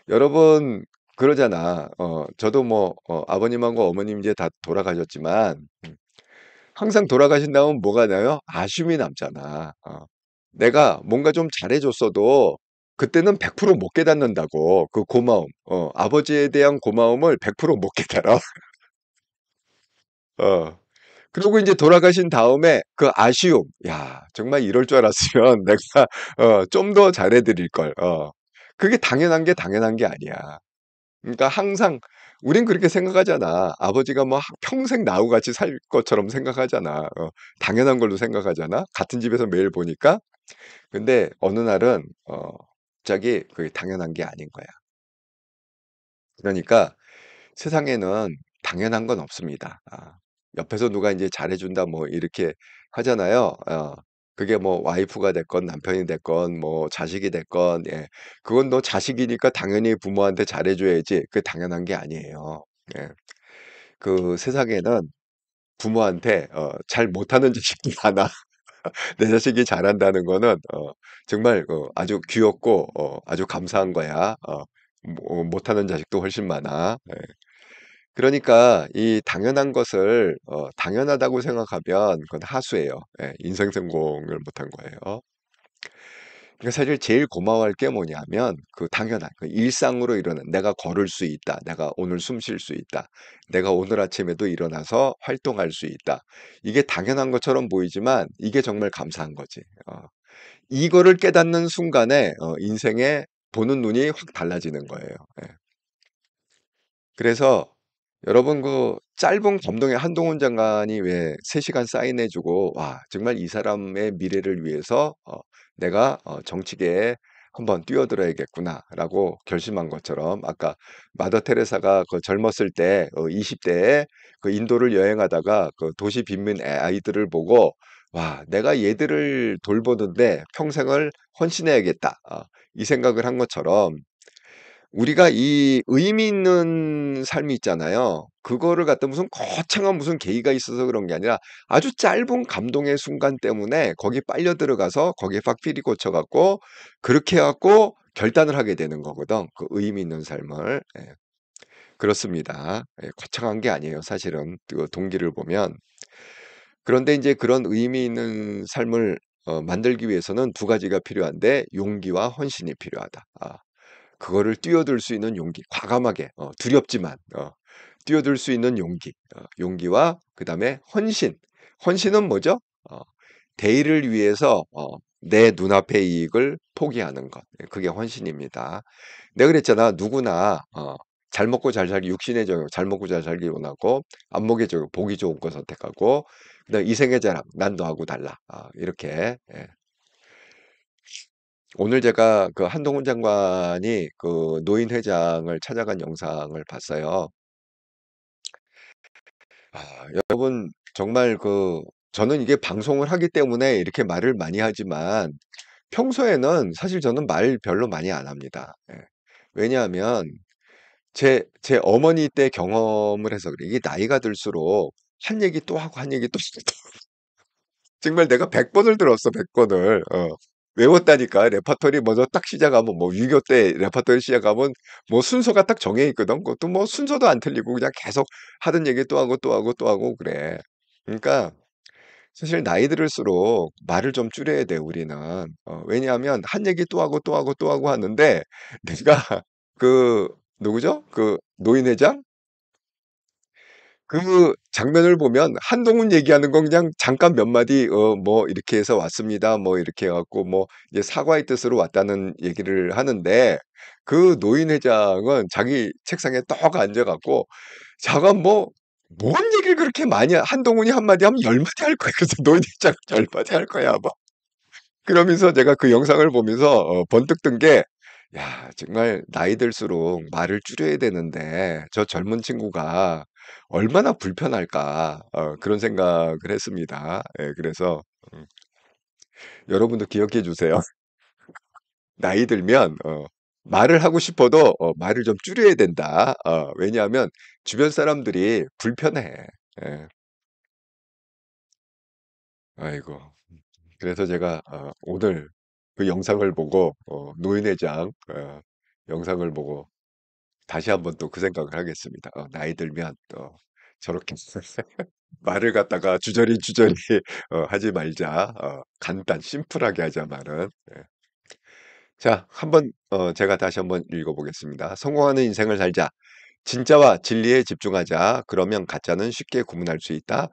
여러분 그러잖아. 저도 뭐 아버님하고 어머님 이제 다 돌아가셨지만 항상 돌아가신 다음은 뭐가 나요? 아쉬움이 남잖아. 내가 뭔가 좀 잘해 줬어도 그때는 100%못 깨닫는다고 그 고마움. 아버지에 대한 고마움을 100%못 깨달아. 어. 그러고 인제 돌아가신 다음에 그 아쉬움. '야 정말 이럴 줄 알았으면 내가 좀 더 잘해 드릴 걸.' 그게 당연한 게 당연한 게 아니야. 그러니까 항상 우린 그렇게 생각하잖아. 아버지가 뭐 평생 나하고 같이 살 것처럼 생각하잖아. 당연한 걸로 생각하잖아, 같은 집에서 매일 보니까. 근데 어느 날은 갑자기 그게 당연한 게 아닌 거야. 그러니까 세상에는 당연한 건 없습니다. 옆에서 누가 인제 잘해 준다 뭐 이렇게 하잖아요. 그게 뭐 와이프가 됐건 남편이 됐건 뭐 자식이 됐건 예. 그건 너 자식이니까 당연히 부모한테 잘해 줘야지 그게 당연한 게 아니에요. 예. 그 세상에는 부모한테 잘 못하는 자식도 많아. 내 자식이 잘한다는 거는 정말 아주 귀엽고 아주 감사한 거야. 뭐 못하는 자식도 훨씬 많아. 예. 그러니까 이 당연한 것을 당연하다고 생각하면 그건 하수예요. 예. 인생 성공을 못한 거예요. 그러니까 사실 제일 고마워할 게 뭐냐면 그 당연한 그 일상으로 일어난 '내가 걸을 수 있다. 내가 오늘 숨 쉴 수 있다. 내가 오늘 아침에도 일어나서 활동할 수 있다.' 이게 당연한 것처럼 보이지만 이게 정말 감사한 거지. 이거를 깨닫는 순간에 인생의 보는 눈이 확 달라지는 거예요. 예. 그래서 여러분 그 짧은 감동의 한동훈 장관이 왜 3 시간 사인해 주고 '와 정말 이 사람의 미래를 위해서 내가 정치계에 한번 뛰어들어야겠구나.'라고 결심한 것처럼 아까 마더 테레사가 그 젊었을 때 20 대에 그 인도를 여행하다가 그 도시 빈민 아이들을 보고 '와 내가 얘들을 돌보는데 평생을 헌신해야겠다.' 이 생각을 한 것처럼 우리가 이 의미 있는 삶이 있잖아요. 그거를 갖다 무슨 거창한 무슨 계기가 있어서 그런 게 아니라 아주 짧은 감동의 순간 때문에 거기에 빨려 들어가서 거기에 팍 필이 꽂혀 갖고 그렇게 해 갖고 결단을 하게 되는 거거든, 그 의미 있는 삶을. 예. 그렇습니다. 예 거창한 게 아니에요 사실은 그 동기를 보면. 그런데 인제 그런 의미 있는 삶을 만들기 위해서는 두 가지가 필요한데 용기와 헌신이 필요하다. 그거를 뛰어들 수 있는 용기. 과감하게 두렵지만 뛰어들 수 있는 용기. 용기와 그다음에 헌신. 헌신은 뭐죠? 대의를 위해서 내 눈앞의 이익을 포기하는 것. 예 그게 헌신입니다. 내가 그랬잖아. 누구나 잘 먹고 잘 살기 육신의 정욕 잘 먹고 잘 살기 원하고 안목의 정욕 보기 좋은 거 선택하고 그다음에 이생의 자랑 난 너하고 달라. 이렇게 예. 오늘 제가 그 한동훈 장관이 그 노인 회장을 찾아간 영상을 봤어요. 여러분 정말 저는 이게 방송을 하기 때문에 이렇게 말을 많이 하지만 평소에는 사실 저는 말 별로 많이 안 합니다. 예. 왜냐하면 제 어머니 때 경험을 해서 그래요. 이게 나이가 들수록 한 얘기 또 하고 한 얘기 또 정말 내가 100 번을 들었어 100 번을. 외웠다니까. 레퍼토리 먼저 딱 시작하면 뭐 유교 때 레퍼토리 시작하면 뭐 순서가 딱 정해 있거든. 그것도 뭐 순서도 안 틀리고 그냥 계속 하던 얘기 또 하고, 또 하고, 또 하고 그래. 그러니까 사실 나이 들을수록 말을 좀 줄여야 돼 우리는. 왜냐하면 한 얘기 또 하고, 또 하고, 또 하고 하는데 내가 그 누구죠? 그 노인 회장? 그 장면을 보면 한동훈 얘기하는 건 그냥 잠깐 몇 마디 뭐 "이렇게 해서 왔습니다." 뭐 이렇게 해 갖고 뭐 이제 사과의 뜻으로 왔다는 얘기를 하는데 그 노인 회장은 자기 책상에 떡 앉아 갖고 자가 뭐 뭔 얘기를 그렇게 많이 한동훈이 한마디 하면 10마디 할 거야. 그래서 너희들 자꾸 10마디 할 거야 뭐. 그러면서 제가 그 영상을 보면서 번뜩 든 게 '야 정말 나이 들수록 말을 줄여야 되는데 저 젊은 친구가 얼마나 불편할까.' 그런 생각을 했습니다. 예 그래서 음 여러분도 기억해 주세요. 나이 들면 말을 하고 싶어도 말을 좀 줄여야 된다. 왜냐하면 주변 사람들이 불편해. 예. 아이고. 그래서 제가 오늘 그 영상을 보고 노인회장 영상을 보고 다시 한번 또 그 생각을 하겠습니다. 나이 들면 또 저렇게 말을 갖다가 주저리 하지 말자. 간단 심플하게 하자 말은. 예. 자 한번 제가 다시 한번 읽어 보겠습니다. "성공하는 인생을 살자. 진짜와 진리에 집중하자. 그러면 가짜는 쉽게 구분할 수 있다.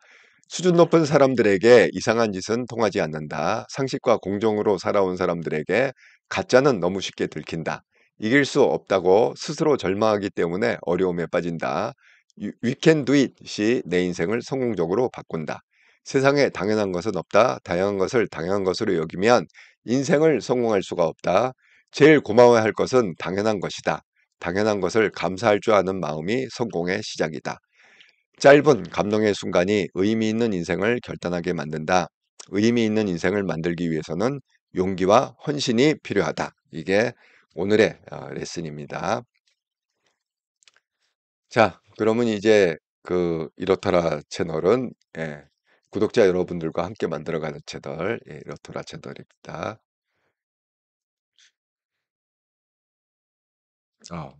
수준 높은 사람들에게 이상한 짓은 통하지 않는다. 상식과 공정으로 살아온 사람들에게 가짜는 너무 쉽게 들킨다. 이길 수 없다고 스스로 절망하기 때문에 어려움에 빠진다. We can do it이 내 인생을 성공적으로 바꾼다. 세상에 당연한 것은 없다. 다양한 것을 당연한 것으로 여기면 인생을 성공할 수가 없다. 제일 고마워야 할 것은 당연한 것이다. 당연한 것을 감사할 줄 아는 마음이 성공의 시작이다. 짧은 감동의 순간이 의미 있는 인생을 결단하게 만든다. 의미 있는 인생을 만들기 위해서는 용기와 헌신이 필요하다. 이게 오늘의 레슨입니다. 자, 그러면 이제 그 이렇더라 채널은 구독자 여러분들과 함께 만들어가는 채널, 이렇더라 채널입니다. 어,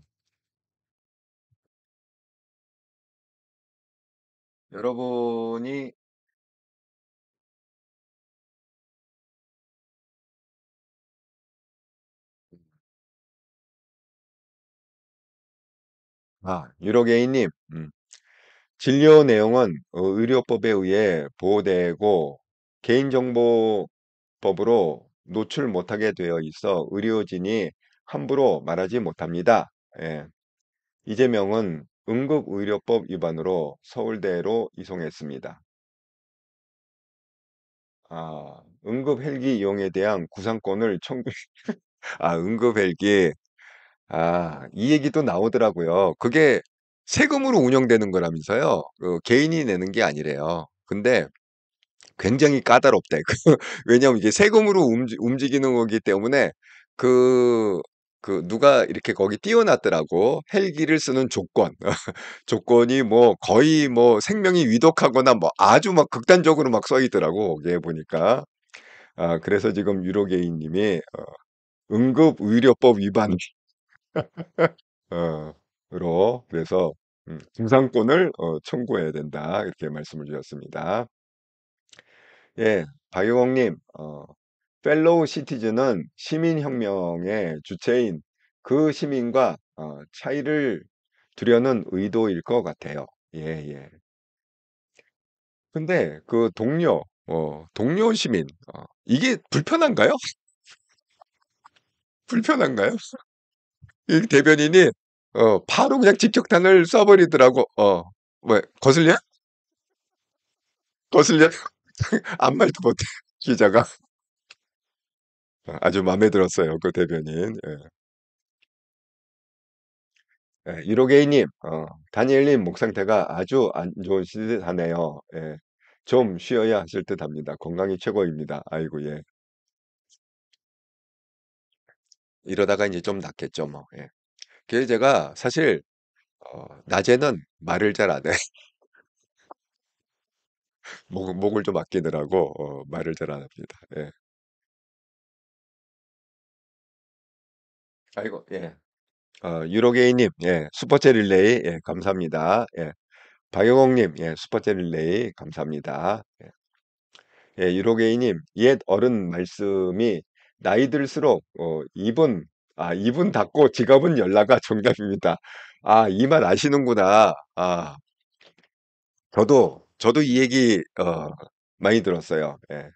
여러분이 유로게이님, 진료 내용은 의료법에 의해 보호되고 개인정보법으로 노출 못하게 되어 있어 의료진이 함부로 말하지 못합니다. 예. 이재명은 응급의료법 위반으로 서울대로 이송했습니다. 응급 헬기 이용에 대한 구상권을 청구, 응급 헬기. 이 얘기도 나오더라고요. 그게 세금으로 운영되는 거라면서요. 개인이 내는 게 아니래요. 근데 굉장히 까다롭대. 왜냐하면 이게 세금으로 움직이는 거기 때문에 그 누가 이렇게 거기 띄워 놨더라고. 헬기를 쓰는 조건. 조건이 뭐 거의 뭐 생명이 위독하거나 뭐 아주 막 극단적으로 막 써 있더라고. 거기에 보니까. 그래서 지금 유로게이 님이 응급의료법 위반 으로 그래서 "구상권을 청구해야 된다." 이렇게 말씀을 주셨습니다. 예. 박영옥 님 펠로우 시티즌은 시민혁명의 주체인 그 시민과 차이를 두려는 의도일 것 같아요. 예예. 근데 그 동료 시민 이게 불편한가요? 불편한가요? 이 대변인이 바로 그냥 직격탄을 쏴 버리더라고. 왜 거슬려? 거슬려? 아무 말도 못해 기자가. 아주 마음에 들었어요 그 대변인. 예. 예. 이로게이님 다니엘님 목 상태가 아주 안 좋으실 듯하네요. 예. 좀 쉬어야 하실 듯합니다. 건강이 최고입니다. 아이고 예. 이러다가 인제 좀 낫겠죠 뭐. 예. 그래서 제가 사실 낮에는 말을 잘 안 해. 목을 좀 아끼느라고 말을 잘 안 합니다. 예. 아이고 예. 유로게이님 슈퍼챗 릴레이 감사합니다. 예. 박영옥님 슈퍼챗 릴레이 감사합니다. 예. 예, 유로게이님 옛 어른 말씀이 나이 들수록 입은 닫고 지갑은 열라가 정답입니다. 이 말 아시는구나. 저도 이 얘기 많이 들었어요. 예.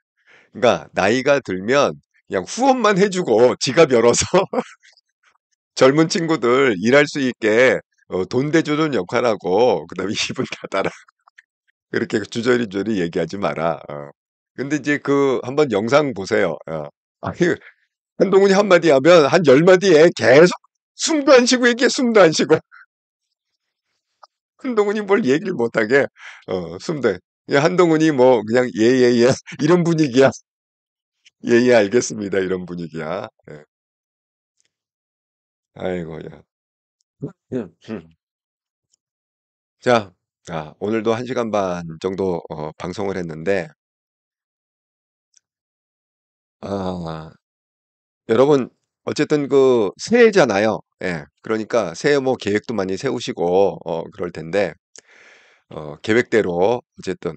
그러니까 나이가 들면 그냥 후원만 해 주고 지갑 열어서 젊은 친구들 일할 수 있게 돈 대주는 역할하고 그다음에 입은 닫아라. 그렇게 주저리주저리 얘기하지 마라. 근데 이제 그 한번 영상 보세요. 아니 한동훈이 한마디 하면 한 10마디에 계속 숨도 안 쉬고 얘기해, 숨도 안 쉬고. 한동훈이 뭘 얘기를 못하게 숨도 한동훈이 뭐 그냥 "예예예." 이런 분위기야. "예예 알겠습니다." 이런 분위기야. 예. 아이고 야. 음. 자, 오늘도 1 시간 반 정도 방송을 했는데 아 여러분 어쨌든 그 새해잖아요. 예. 그러니까 새해 뭐 계획도 많이 세우시고 그럴 텐데 계획대로 어쨌든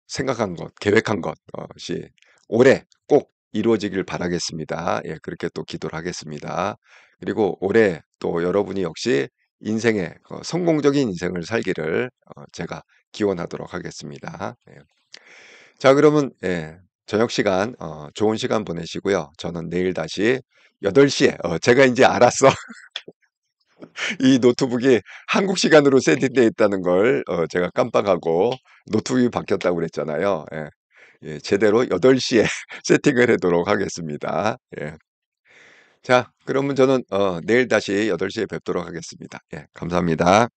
생각한 것, 계획한 것이 올해 꼭 이루어지길 바라겠습니다. 예, 그렇게 또 기도를 하겠습니다. 그리고 올해 또 여러분이 역시 인생의 성공적인 인생을 살기를 제가 기원하도록 하겠습니다. 예. 자, 그러면 예, 저녁 시간 좋은 시간 보내시고요. 저는 내일 다시 8시에 제가 인제 알았어. 이 노트북이 한국 시간으로 세팅되어 있다는 걸 제가 깜빡하고 노트북이 바뀌었다고 그랬잖아요. 예. 예, 제대로 8시에 세팅을 하도록 하겠습니다. 예. 자, 그러면 저는 내일 다시 8시에 뵙도록 하겠습니다. 예, 감사합니다.